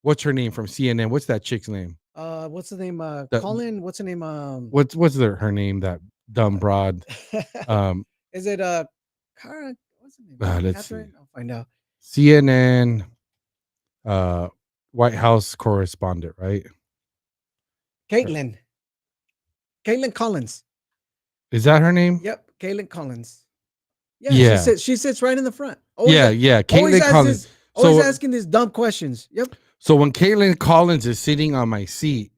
what's her name from CNN? What's that chick's name? What's the name? That- Colin. What's the name? what's her name? That dumb broad. Is it Cara? What's the name? Let's see. Catherine? I'll find out. CNN, White House correspondent, right? Caitlin. Caitlin Collins. Is that her name? Yep, Caitlin Collins. Yeah, Yeah. she sits right in the front. Yeah. Caitlin Collins. Always asking these dumb questions. Yep. So when Caitlin Collins is sitting on my seat,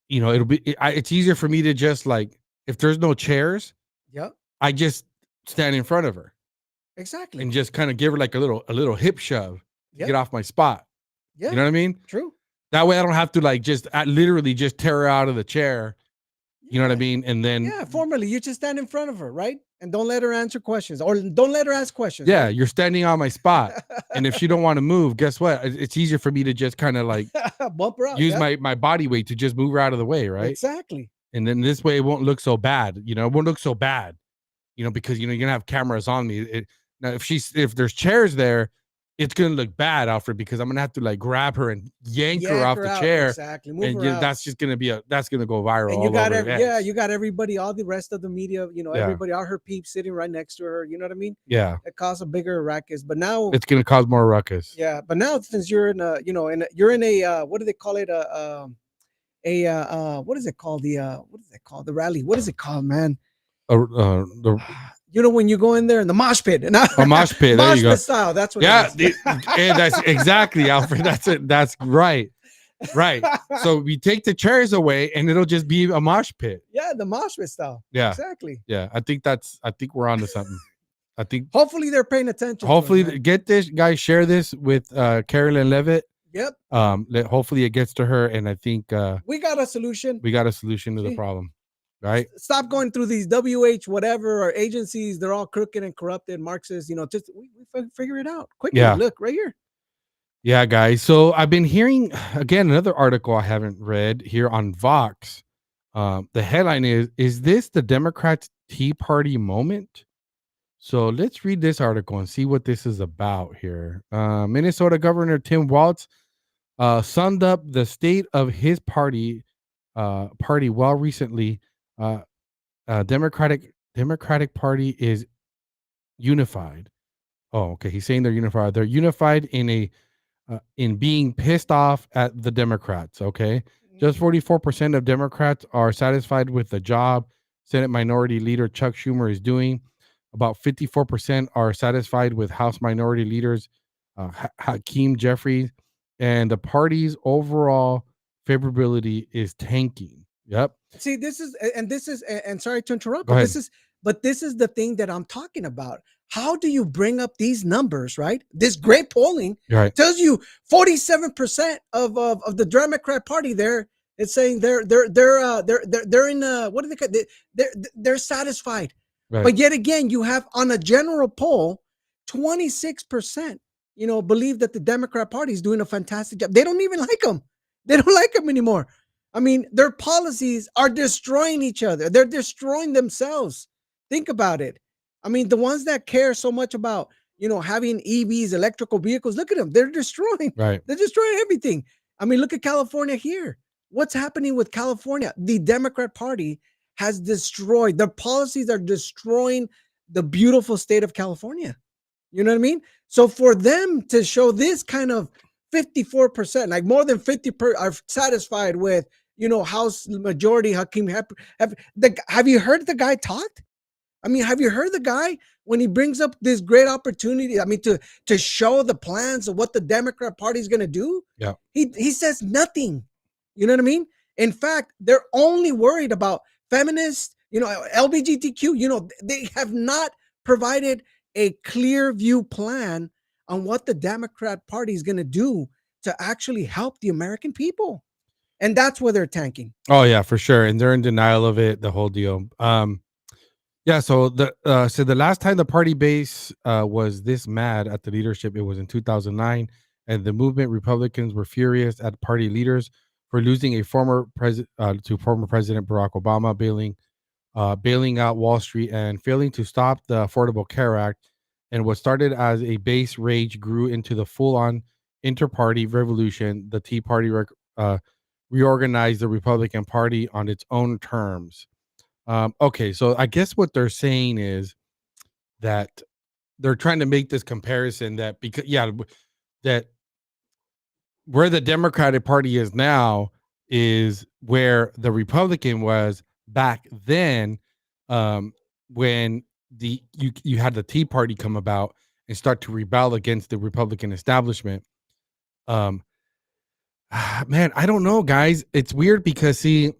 it's easier for me to just like, if there's no chairs, Yep. I just stand in front of her Exactly. and just kind of give her like a little hip shove to Yep. get off my spot. Yeah. You know what I mean? True. That way I don't have to like literally just tear her out of the chair. You know what I mean? And then formally, you just stand in front of her, right? And don't let her answer questions, or don't let her ask questions. yeah, right? you're standing on my spot. And if she don't want to move, guess what? It's easier for me to just kind of like bump her out. use my body weight to just move her out of the way, right? Exactly. And then this way it won't look so bad. You know, it won't look so bad. You know, because you're gonna have cameras on me. Now if there's chairs there, it's gonna look bad, Alfred, because I'm gonna have to like grab her and yank her off the out. chair. Exactly. Move And her out. that's just gonna be that's gonna go viral. And you all got over you got everybody, all the rest of the media, everybody, all her peeps sitting right next to her. You know what I mean? Yeah. It caused a bigger ruckus. But now It's gonna cause more ruckus. yeah, but now since you're in a, you're in a what do they call it? What is it called? What is it called? The rally. What is it called, man? When you go in there in the mosh pit. And a mosh pit. There you go. Style. That's what. Yeah, and that's exactly, Alfred. That's it. That's right. Right. So we take the chairs away, and it'll just be a mosh pit. Yeah, the mosh pit style. Yeah. Exactly. Yeah, I think we're on to something. I think hopefully they're paying attention. Hopefully, get this, guys. Share this with Carolyn Levitt. Yep. Hopefully it gets to her, and I think we got a solution. We got a solution to the problem. Right. Stop going through these WH whatever or agencies. They're all crooked and corrupted, Marxists. Just we figure it out quickly. Yeah. Look right here. Yeah, guys. So I've been hearing again another article I haven't read here on Vox. The headline is this the Democrats' Tea Party moment? So let's read this article and see what this is about here. Minnesota Governor Tim Walz summed up the state of his party well recently. Democratic Party is unified. Oh, okay. He's saying they're unified. They're unified in being pissed off at the Democrats. Okay, just 44% of Democrats are satisfied with the job Senate Minority Leader Chuck Schumer is doing. About 54% are satisfied with House Minority Leaders Hakeem Jeffries, and the party's overall favorability is tanking. Yep. See, this is sorry to interrupt, Go but ahead. this is the thing that I'm talking about. How do you bring up these numbers, right? This great polling tells you 47% of the Democrat Party there. It's saying they're in what do they call it? They're satisfied. Right. But yet again, you have on a general poll, 26%, believe that the Democrat Party is doing a fantastic job. They don't even like them. They don't like them anymore. I mean, their policies are destroying each other. They're destroying themselves. Think about it. I mean, the ones that care so much about, having EVs, electrical vehicles, look at them. They're destroying. Right. They're destroying everything. I mean, look at California here. What's happening with California? The Democrat Party has destroyed, their policies are destroying the beautiful state of California. You know what I mean? So for them to show this kind of 54%, like more than 50% are satisfied with, House majority Hakeem. Have you heard the guy talk? I mean, have you heard the guy when he brings up this great opportunity? I mean, to show the plans of what the Democrat Party is going to do. Yeah. He says nothing. You know what I mean? In fact, they're only worried about feminists, LGBTQ. They have not provided a clear view plan on what the Democrat Party is going to do to actually help the American people. And that's where they're tanking. Oh yeah, for sure. And they're in denial of it, the whole deal. Yeah, so the last time the party base was this mad at the leadership, it was in 2009, and the movement Republicans were furious at party leaders for losing a former President Barack Obama, bailing out Wall Street and failing to stop the Affordable Care Act. And what started as a base rage grew into the full-on inter-party revolution the Tea Party reorganize the Republican Party on its own terms. Okay, so I guess what they're saying is that they're trying to make this comparison that because that where the Democratic Party is now is where the Republican was back then, when you had the Tea Party come about and start to rebel against the Republican establishment. Um, man, I don't know, guys. It's weird because the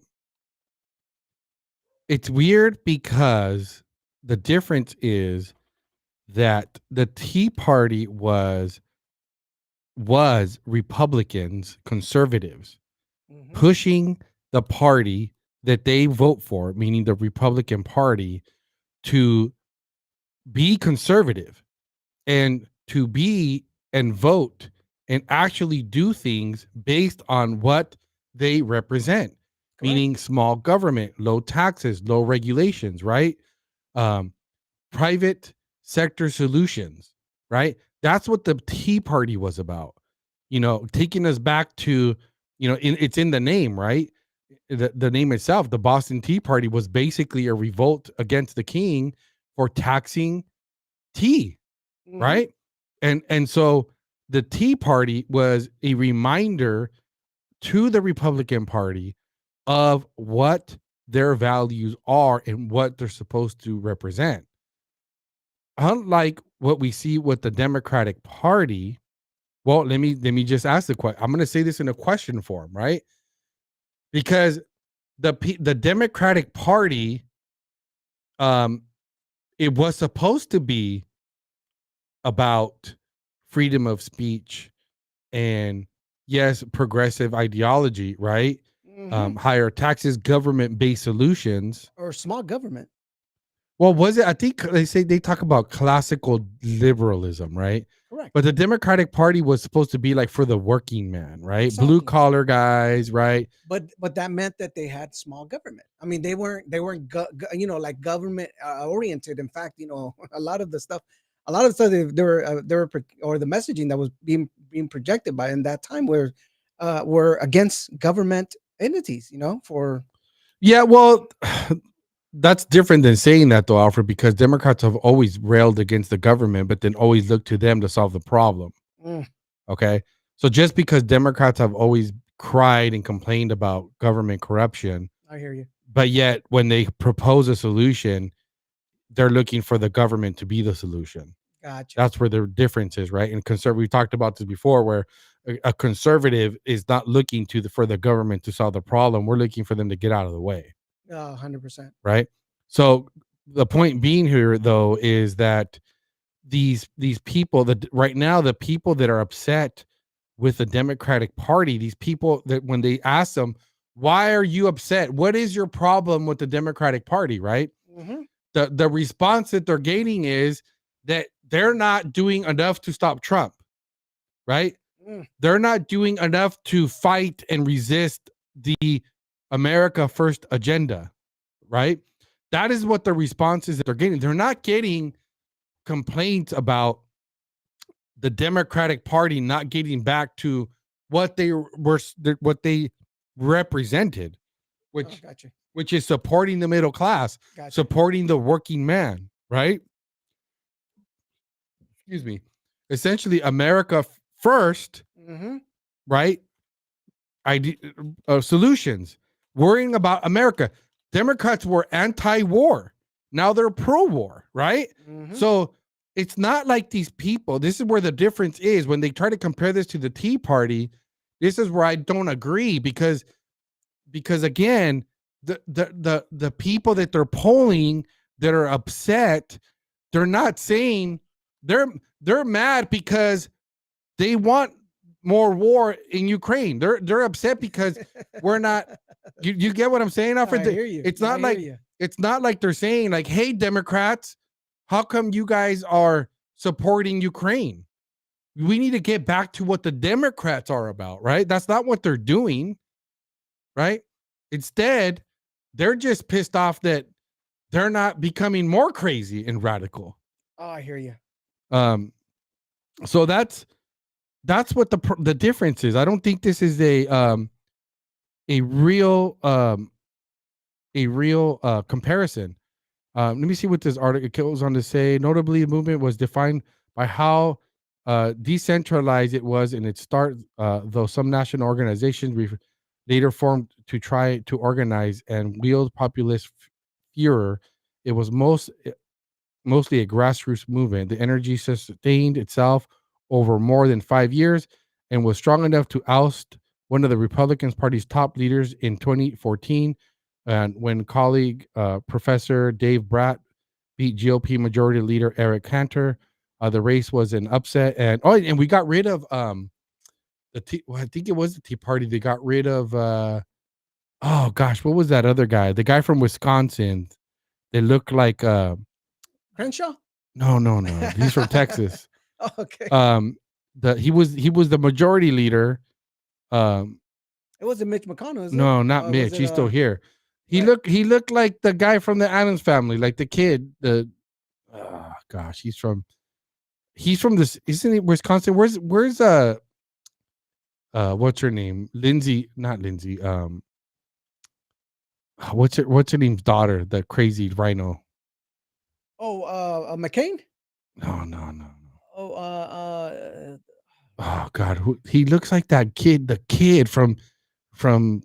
difference is that the Tea Party was Republicans, conservatives, pushing the party that they vote for, meaning the Republican Party, to be conservative and to be and vote and actually do things based on what they represent, meaning small government, low taxes, low regulations, right? Um, Private sector solutions, right? That's what the Tea Party was about. Taking us back to, it's in the name, right? The name itself, the Boston Tea Party, was basically a revolt against the king for taxing tea, right? And so the Tea Party was a reminder to the Republican Party of what their values are and what they're supposed to represent. Unlike what we see with the Democratic Party, well, let me just ask the question. I'm going to say this in a question form, right? Because the Democratic Party, it was supposed to be about freedom of speech and, yes, progressive ideology, right? Higher taxes, government-based solutions, or small government. Well, was it? I think they talk about classical liberalism, right? Correct. But the Democratic Party was supposed to be like for the working man, right? Exactly. Blue collar guys, right? But that meant that they had small government. I mean, they weren't like government oriented. In fact, a lot of the stuff they were or the messaging that was being projected by in that time were against government entities. Yeah, well, that's different than saying that though, Alfred, because Democrats have always railed against the government, but then always looked to them to solve the problem. Okay. So just because Democrats have always cried and complained about government corruption, I hear you. But yet when they propose a solution, they're looking for the government to be the solution. Gotcha. That's where the difference is, right? And we talked about this before, where a conservative is not looking for the government to solve the problem. We're looking for them to get out of the way. 100%. Right. So the point being here, though, is that these people that right now, the people that are upset with the Democratic Party, these people that when they ask them, why are you upset? What is your problem with the Democratic Party? Right. The response that they're getting is that they're not doing enough to stop Trump. Right. They're not doing enough to fight and resist the America First agenda. Right. That is what the responses that they're getting. They're not getting complaints about the Democratic Party not getting back to what they represented, which is supporting the middle class, supporting the working man, right? Excuse me. Essentially, America first, right? Solutions, worrying about America. Democrats were anti-war. Now they're pro-war, right? So it's not like these people. This is where the difference is when they try to compare this to the Tea Party. This is where I don't agree because again, the people that they're polling that are upset, they're not saying they're mad because they want more war in Ukraine. They're upset because we're not. You get what I'm saying, Alfred? I hear you. It's not like they're saying like, "Hey, Democrats, how come you guys are supporting Ukraine? We need to get back to what the Democrats are about, right?" That's not what they're doing, right? Instead, they're just pissed off that they're not becoming more crazy and radical. Oh, I hear you. So that's what the difference is. I don't think this is a real comparison. Let me see what this article goes on to say. Notably, the movement was defined by how decentralized it was in its start, though some national organizations later formed to try to organize and wield populist furor. It was mostly a grassroots movement. The energy sustained itself over more than 5 years and was strong enough to oust one of the Republican Party's top leaders in 2014, and when colleague Professor Dave Bratt beat GOP Majority Leader Eric Cantor. The race was an upset, and we got rid of I think it was the Tea Party. They got rid of oh gosh, what was that other guy? The guy from Wisconsin. They look like Crenshaw. no. He's from Texas. Oh, okay. He was the majority leader. It wasn't Mitch McConnell, is it? No, not Was Mitch. it, He's still here. right. He looked like the guy from the Adams Family, like the kid. Gosh, he's from this. Isn't it Wisconsin? Where's what's her name? Lindsay, not Lindsay. What's her name's daughter? The crazy rhino. Oh, McCain. No. Oh, Oh God, he looks like that kid. The kid from. I'm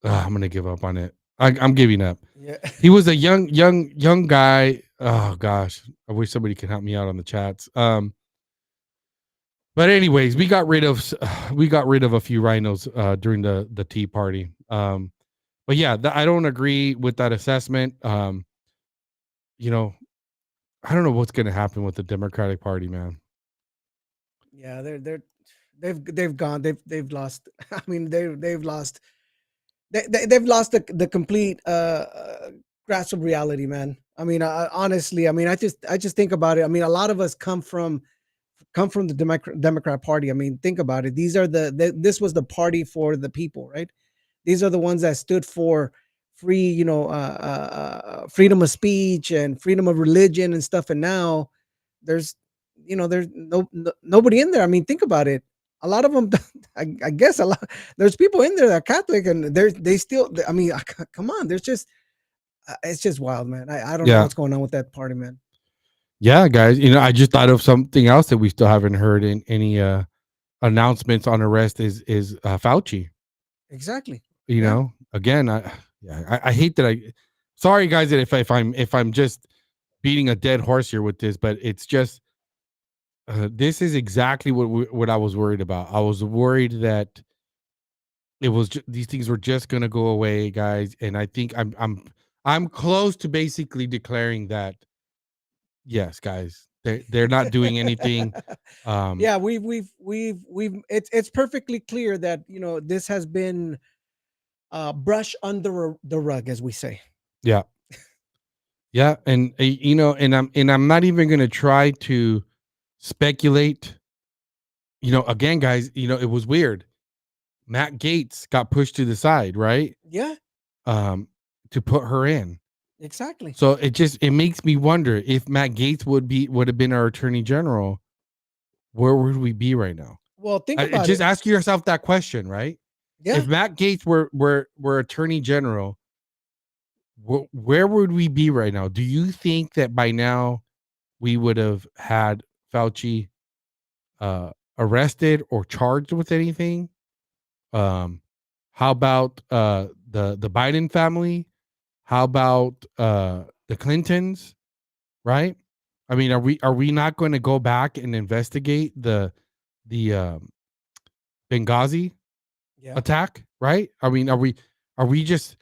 gonna give up on it. I'm giving up. yeah. He was a young guy. Oh gosh, I wish somebody could help me out on the chats. But anyways, we got rid of a few rhinos during the Tea Party. But yeah, I don't agree with that assessment. You know, I don't know what's gonna happen with the Democratic Party, man. Yeah, they've gone. They've lost. I mean, they've lost. They've lost the complete grasp of reality, man. I mean, honestly, I mean, I just think about it. I mean, a lot of us come from the Democrat Party. I mean, think about it. These are this was the party for the people, right? These are the ones that stood for free, freedom of speech and freedom of religion and stuff. And now there's, there's nobody in there. I mean, think about it. A lot of them, I guess, there's people in there that are Catholic, and they still. I mean, come on. There's just, it's just wild, man. I don't know what's going on with that party, man. Yeah, guys. I just thought of something else that we still haven't heard in any announcements on arrest is Fauci. Exactly. Again, I hate that sorry guys that if I'm just beating a dead horse here with this, but it's just this is exactly what I was worried about. I was worried that it was these things were just going to go away, guys, and I think I'm close to basically declaring that yes, guys, they're not doing anything. Yeah, it's perfectly clear that this has been brush under the rug, as we say. Yeah. Yeah, and and I'm not even going to try to speculate. Again, guys, it was weird. Matt Gaetz got pushed to the side, right? Yeah, to put her in. exactly. So it makes me wonder if Matt Gaetz would have been our attorney general, where would we be right now? Well, think about just it. ask yourself that question, right? Yeah. If Matt Gaetz were attorney general, where would we be right now? Do you think that by now we would have had Fauci arrested or charged with anything? How about the Biden family? How about the Clintons? Right? I mean, are we not going to go back and investigate the Benghazi attack? Right? I mean, are we just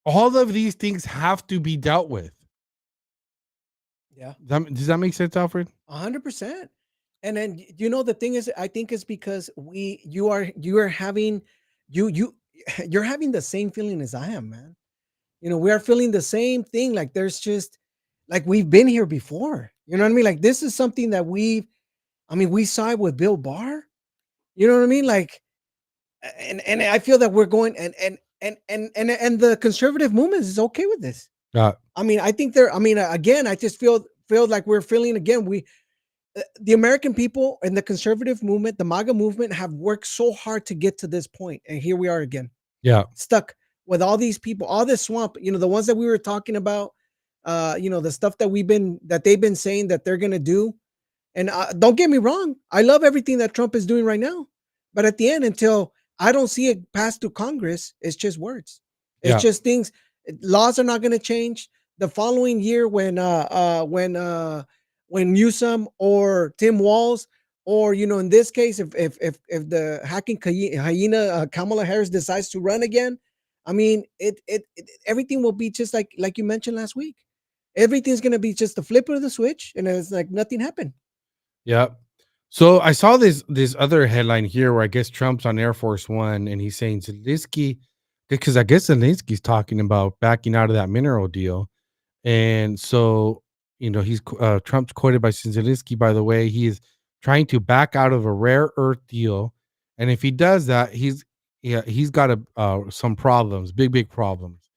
all of these things have to be dealt with? Yeah. Does that make sense, Alfred? 100%. And then the thing is, I think it's because you're having you're having the same feeling as I am, man. We are feeling the same thing. Like there's just like we've been here before. You know what I mean? Like this is something that we saw it with Bill Barr. You know what I mean? Like, and I feel that we're going and the conservative movement is okay with this. I mean, I think again, I just feel like we're feeling again, the American people and the conservative movement, the MAGA movement have worked so hard to get to this point, and here we are again. Yeah. stuck with all these people, all this swamp, the ones that we were talking about, the stuff that they've been saying that they're going to do. And don't get me wrong, I love everything that Trump is doing right now. But at the end, until I don't see it pass through Congress, it's just words. It's Yeah. just things. Laws are not going to change. The following year, when Newsom or Tim Walz, or in this case, if the hacking hyena Kamala Harris decides to run again, I mean, everything will be just like you mentioned last week. Everything's going to be just the flip of the switch, and it's like nothing happened. Yeah. So I saw this other headline here where I guess Trump's on Air Force One and he's saying Zelensky, because I guess Zelensky's talking about backing out of that mineral deal. And so, he's Trump's quoted by Zelensky, by the way, he is trying to back out of a rare earth deal. And if he does that, he's got some problems, big problems.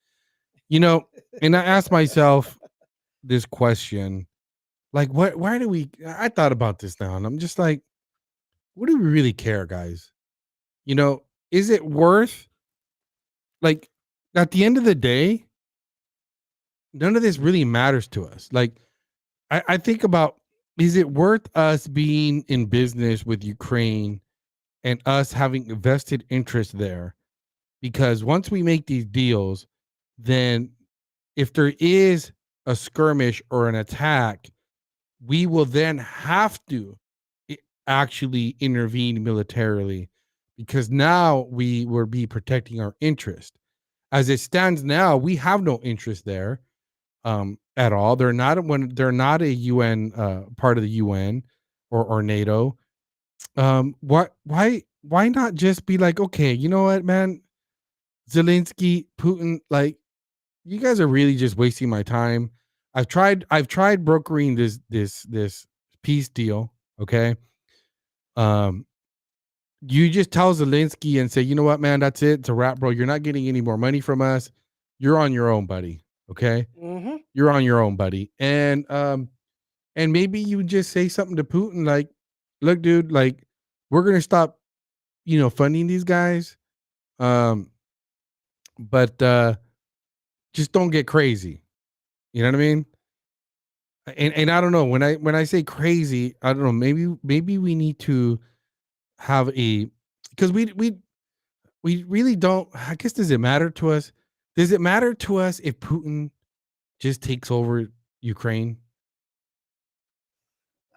And I asked myself this question, like, why do I thought about this now, and I'm just like, what do we really care, guys? Is it worth, like, at the end of the day, none of this really matters to us. Like, I think about, is it worth us being in business with Ukraine and us having a vested interest there? Because once we make these deals, then if there is a skirmish or an attack, we will then have to actually intervene militarily, because now we will be protecting our interest. As it stands now, we have no interest there at all. They're not a UN part of the UN or NATO. Why not just be like, okay, you know what, man, Zelensky, Putin, like, you guys are really just wasting my time. I've tried brokering this peace deal. Okay. Um, you just tell Zelensky and say, you know what, man, that's it. It's a wrap, bro. You're not getting any more money from us. You're on your own, buddy. Okay. Mm-hmm. You're on your own, buddy. And maybe you just say something to Putin like, look, dude, like, we're gonna stop, funding these guys. But just don't get crazy. You know what I mean? And I don't know, when I say crazy, I don't know, maybe we need to have because we really don't, I guess, does it matter to us? Does it matter to us if Putin just takes over Ukraine?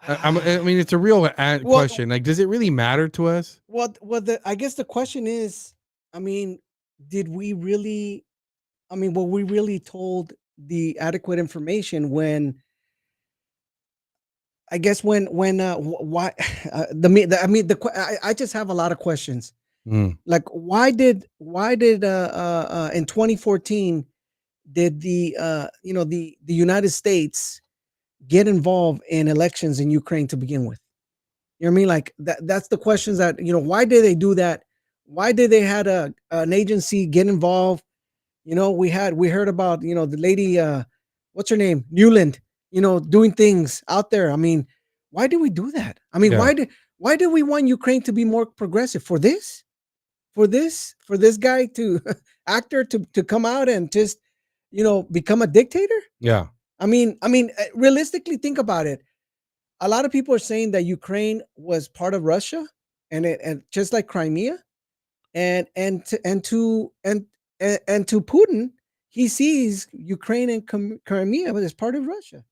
I mean, it's a real question. Like, does it really matter to us? I guess the question is, I mean, did we really? I mean, were we really told the adequate information when? I guess why I just have a lot of questions. Mm. Like, why did in 2014 did the United States get involved in elections in Ukraine to begin with? You know what I mean? Like, that's the questions that, why did they do that? Why did they had an agency get involved? We heard about, the lady, what's her name? Newland, doing things out there. I mean, why do we do that? I mean, Yeah. why do we want Ukraine to be more progressive for this? For this guy to actor to come out and just, become a dictator? Yeah. I mean, realistically, think about it. A lot of people are saying that Ukraine was part of Russia, and just like Crimea, and to Putin, he sees Ukraine and Crimea as part of Russia.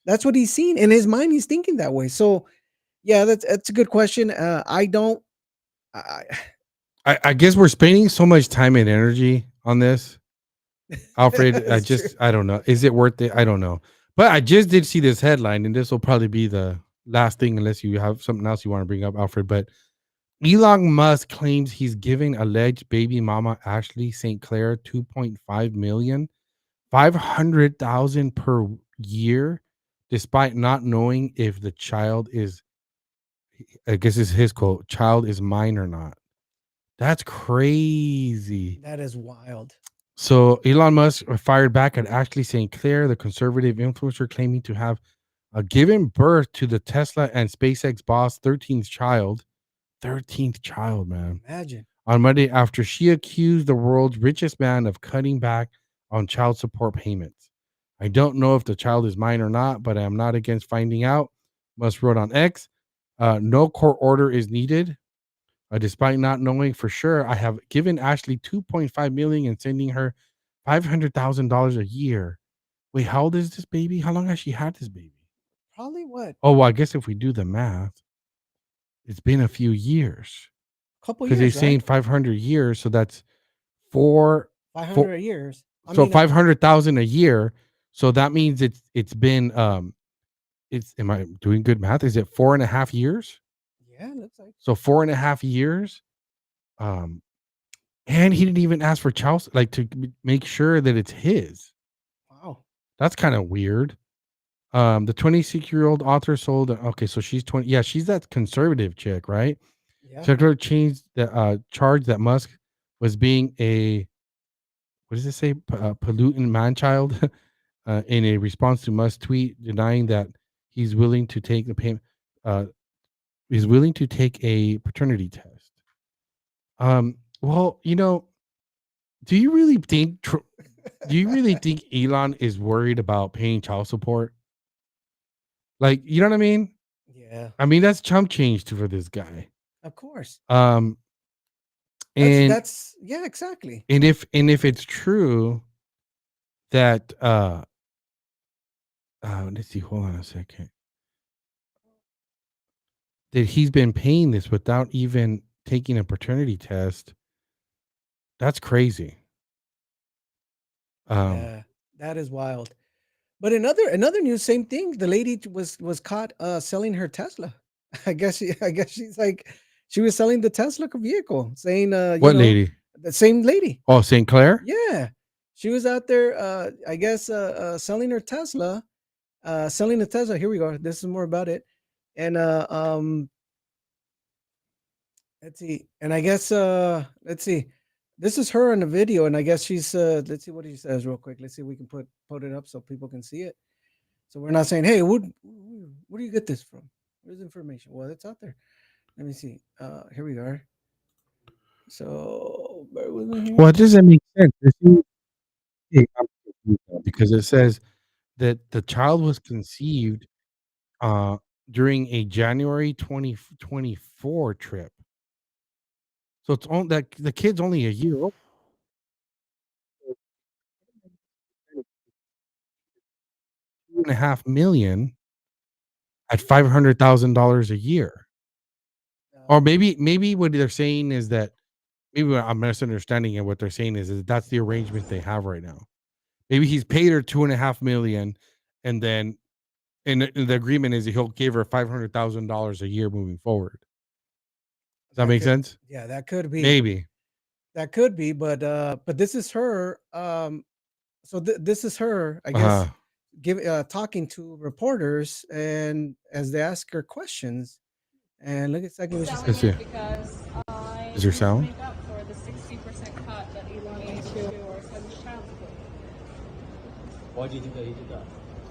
That's what he's seen in his mind. He's thinking that way. So, yeah, that's a good question. I don't. I guess we're spending so much time and energy on this, Alfred. True. I don't know. Is it worth it? I don't know. But I just did see this headline, and this will probably be the last thing, unless you have something else you want to bring up, Alfred. But Elon Musk claims he's giving alleged baby mama Ashley St. Clair 2.5 million, 500,000 per year, despite not knowing if the child is, I guess is his quote, child is mine or not. That's crazy. That is wild. So Elon Musk fired back at Ashley St. Clair, the conservative influencer, claiming to have given birth to the Tesla and SpaceX boss 13th child. 13th child, man. Imagine. on Monday after she accused the world's richest man of cutting back on child support payments. I don't know if the child is mine or not, but I am not against finding out. Musk wrote on X. No court order is needed. Despite not knowing for sure, I have given Ashley 2.5 million and sending her $500,000 a year. Wait, how old is this baby? How long has she had this baby? Probably what? Oh, well, I guess if we do the math, it's been a few years. Couple Because they're years, saying right? 500 years, so that's four. 500 years. I So mean, 500,000 a year. So that means it's been it's am I doing good math? Is it 4.5 years? yeah, looks like. So 4.5 years. Um, and he didn't even ask for child like to make sure that it's his. Wow. That's kind of weird. The 26-year-old author sold. Okay, so she's 20. Yeah, she's that conservative chick, right? Yeah. Circular changed the charge that Musk was being a what does it say? Pollutant man child in a response to Musk's tweet denying that he's willing to take the payment. He's willing to take a paternity test. Well, do you really think? Do you really think Elon is worried about paying child support? Like, you know what I mean? Yeah. I mean, that's chump change for this guy. Of course. Um, and That's yeah, exactly. if it's true that let's see, hold on a second. That he's been paying this without even taking a paternity test. That's crazy. Yeah, that is wild. But another news, same thing. The lady was caught selling her Tesla. I guess she's like she was selling the Tesla vehicle, saying What lady? the same lady. Oh, St. Clair? Yeah. She was out there I guess selling her Tesla, selling the Tesla. Here we go. This is more about it. And let's see. And I guess let's see. This is her in the video, and I guess she's let's see what he says real quick. Let's see if we can put it up so people can see it. So we're not saying, hey, where do you get this from? Where's information? Well, it's out there. Let me see. Here we are. So bear with me here. Well, it doesn't make sense. I'm confused now because it says that the child was conceived uh during a January 2024 trip. So it's on that the kid's only a year old. 2.5 million at $500,000 a year. Or maybe what they're saying is that maybe I'm misunderstanding it. What they're saying is that's the arrangement they have right now. Maybe he's paid her 2.5 million, and then and the agreement is he'll give her $500,000 a year moving forward. Does that make sense? Yeah, that could be. Maybe. That could be, but this is her. So this is her, I guess, talking to reporters, and as they ask her questions, and look exactly what she Let's see. Because I Is there need to sound? make up for the 60% cut that Elon made to our son's child support. Why do you think that he did that?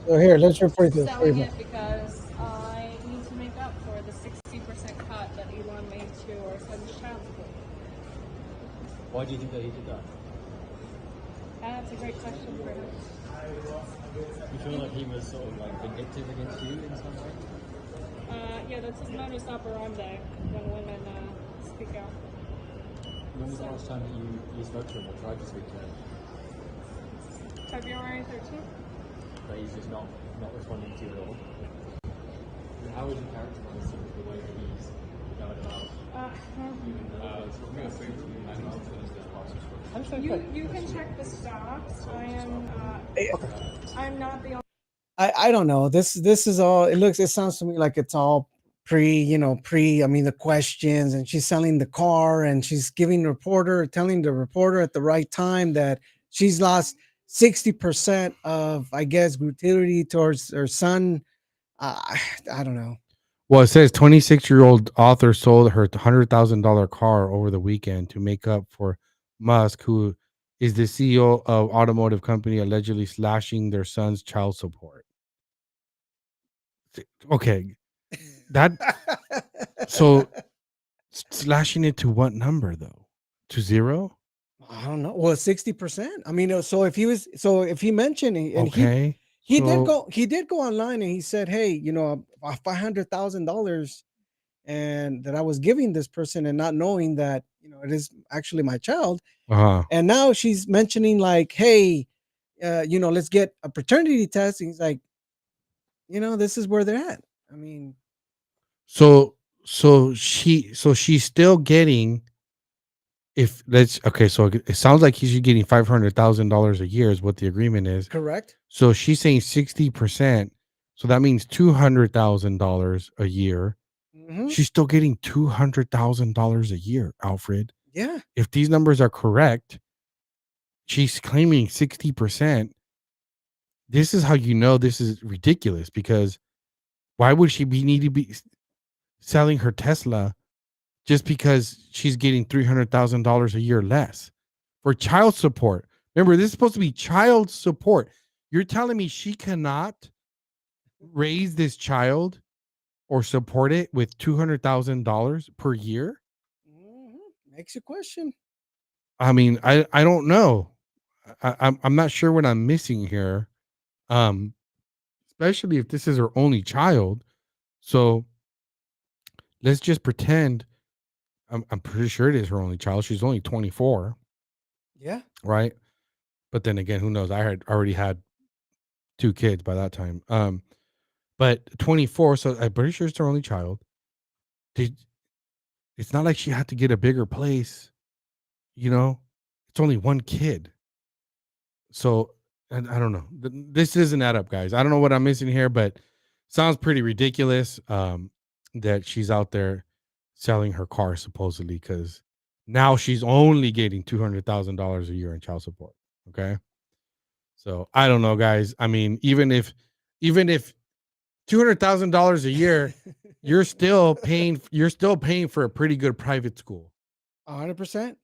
So here, let's refer to Selling it because I need to make up for the 60% cut that Elon made to our son's child support. Why do you think that he did that? That's a great question for him. You feel like he was sort of like vindictive against you in some way? Yeah, that's his modus operandi when women speak out. When was the last time that you spoke to him or tried to speak to him? February 13th? But he's just not responding to you at all? And how would you characterize sort of the way that he's going about you can check the stocks. I'm not the only. I don't know. This is all. It sounds to me like it's all I mean, the questions, and she's selling the car, and she's telling the reporter at the right time that she's lost 60% of, I guess, gratuity towards her son. I don't know. Well, it says 26-year-old author sold her $100,000 car over the weekend to make up for Musk, who is the CEO of automotive company, allegedly slashing their son's child support. Okay, that so slashing it to what number though? to zero. I don't know. Well, 60%. I mean, so if he mentioned and Okay, he so did go online and he said, hey, $500,000 and that I was giving this person and not knowing that, it is actually my child. uh And now she's mentioning like, hey, let's get a paternity test. And he's like, this is where they're at. I mean, so she's still getting, if let's okay, so it sounds like she's getting $500,000 a year is what the agreement is. correct. So she's saying 60%. So that means $200,000 a year. Hmm. She's still getting $200,000 a year, Alfred. Yeah. If these numbers are correct, she's claiming 60%. This is how you know this is ridiculous, because why would she need to be selling her Tesla just because she's getting $300,000 a year less for child support? Remember, this is supposed to be child support. You're telling me she cannot raise this child or support it with $200,000 per year? Makes you question. I mean, I don't know. I'm not sure what I'm missing here. Um, Especially if this is her only child. So let's just pretend. I'm pretty sure it is her only child. She's only 24, Yeah. right? But then again, who knows? I had already had 2 kids by that time. But 24, so I'm pretty sure it's her only child. It's not like she had to get a bigger place, you know? It's only one kid. So, and I don't know. This doesn't add up, guys. I don't know what I'm missing here, but sounds pretty ridiculous that she's out there selling her car supposedly, because now she's only getting $200,000 a year in child support. Okay. So I don't know, guys. I mean, even if $200,000 a year, you're still paying for a pretty good private school 100%.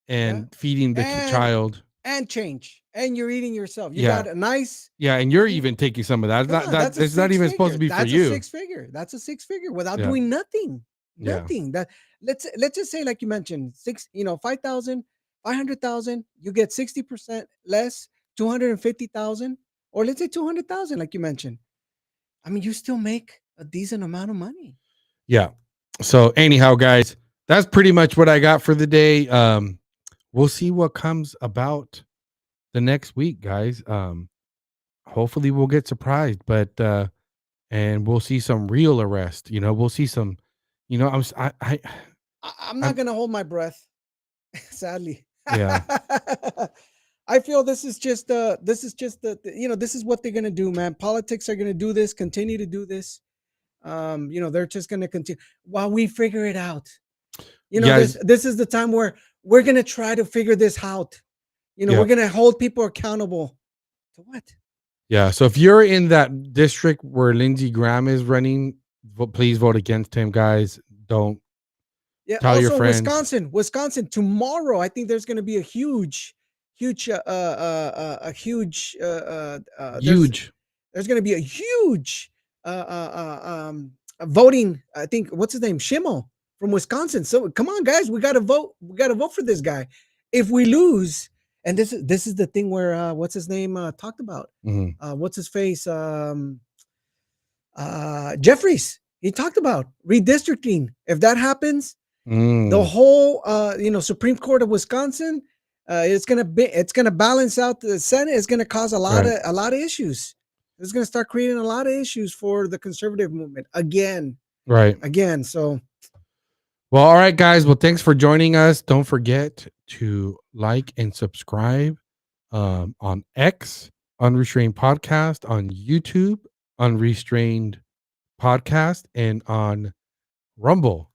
and feeding the And child. and change. And you're eating yourself. You Yeah. got a nice. Yeah, and you're even taking some of that. Come on, that's a It's not even supposed to be six-figure. for That's a you. six-figure. That's a six-figure without Yeah. doing nothing. Yeah. Nothing. That let's just say, like you mentioned, 5,000, 500,000. You get 60% less, 250,000, or let's say 200,000, like you mentioned. I mean, you still make a decent amount of money. Yeah. So anyhow, guys, that's pretty much what I got for the day. We'll see what comes about the next week, guys. Hopefully we'll get surprised, but and we'll see some real arrest. We'll see some. I'm not gonna hold my breath, sadly. Yeah. I feel this is just this is what they're gonna do, man. Politics are gonna do this, continue to do this. They're just gonna continue while we figure it out. This is the time where we're gonna try to figure this out. We're gonna hold people accountable to what? Yeah. So if you're in that district where Lindsey Graham is running, please vote against him, guys. Don't tell your friends. Wisconsin tomorrow. I think there's going to be a huge. Huge. There's going to be a huge voting. I think what's his name, Schimmel from Wisconsin. So come on, guys, we got to vote. We got to vote for this guy. If we lose, and this is the thing where what's his name talked about. What's his face? Jeffries. He talked about redistricting. If that happens, the whole Supreme Court of Wisconsin, it's gonna balance out the Senate. It's gonna cause a lot of issues. It's gonna start creating a lot of issues for the conservative movement again. Right. Again. So, well, all right, guys. Well, thanks for joining us. Don't forget to like and subscribe on X, Unrestrained Podcast, on YouTube, Unrestrained Podcast, and on Rumble,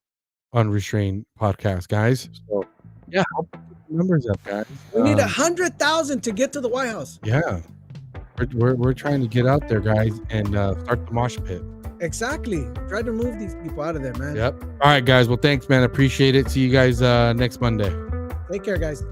Unrestrained Podcast, guys. So yeah, help put the numbers up, guys. We need 100,000 to get to the White House. Yeah, we're trying to get out there, guys, and start the mosh pit. Exactly. Try to move these people out of there, man. Yep. All right, guys. Well, thanks, man. Appreciate it. See you guys next Monday. Take care, guys.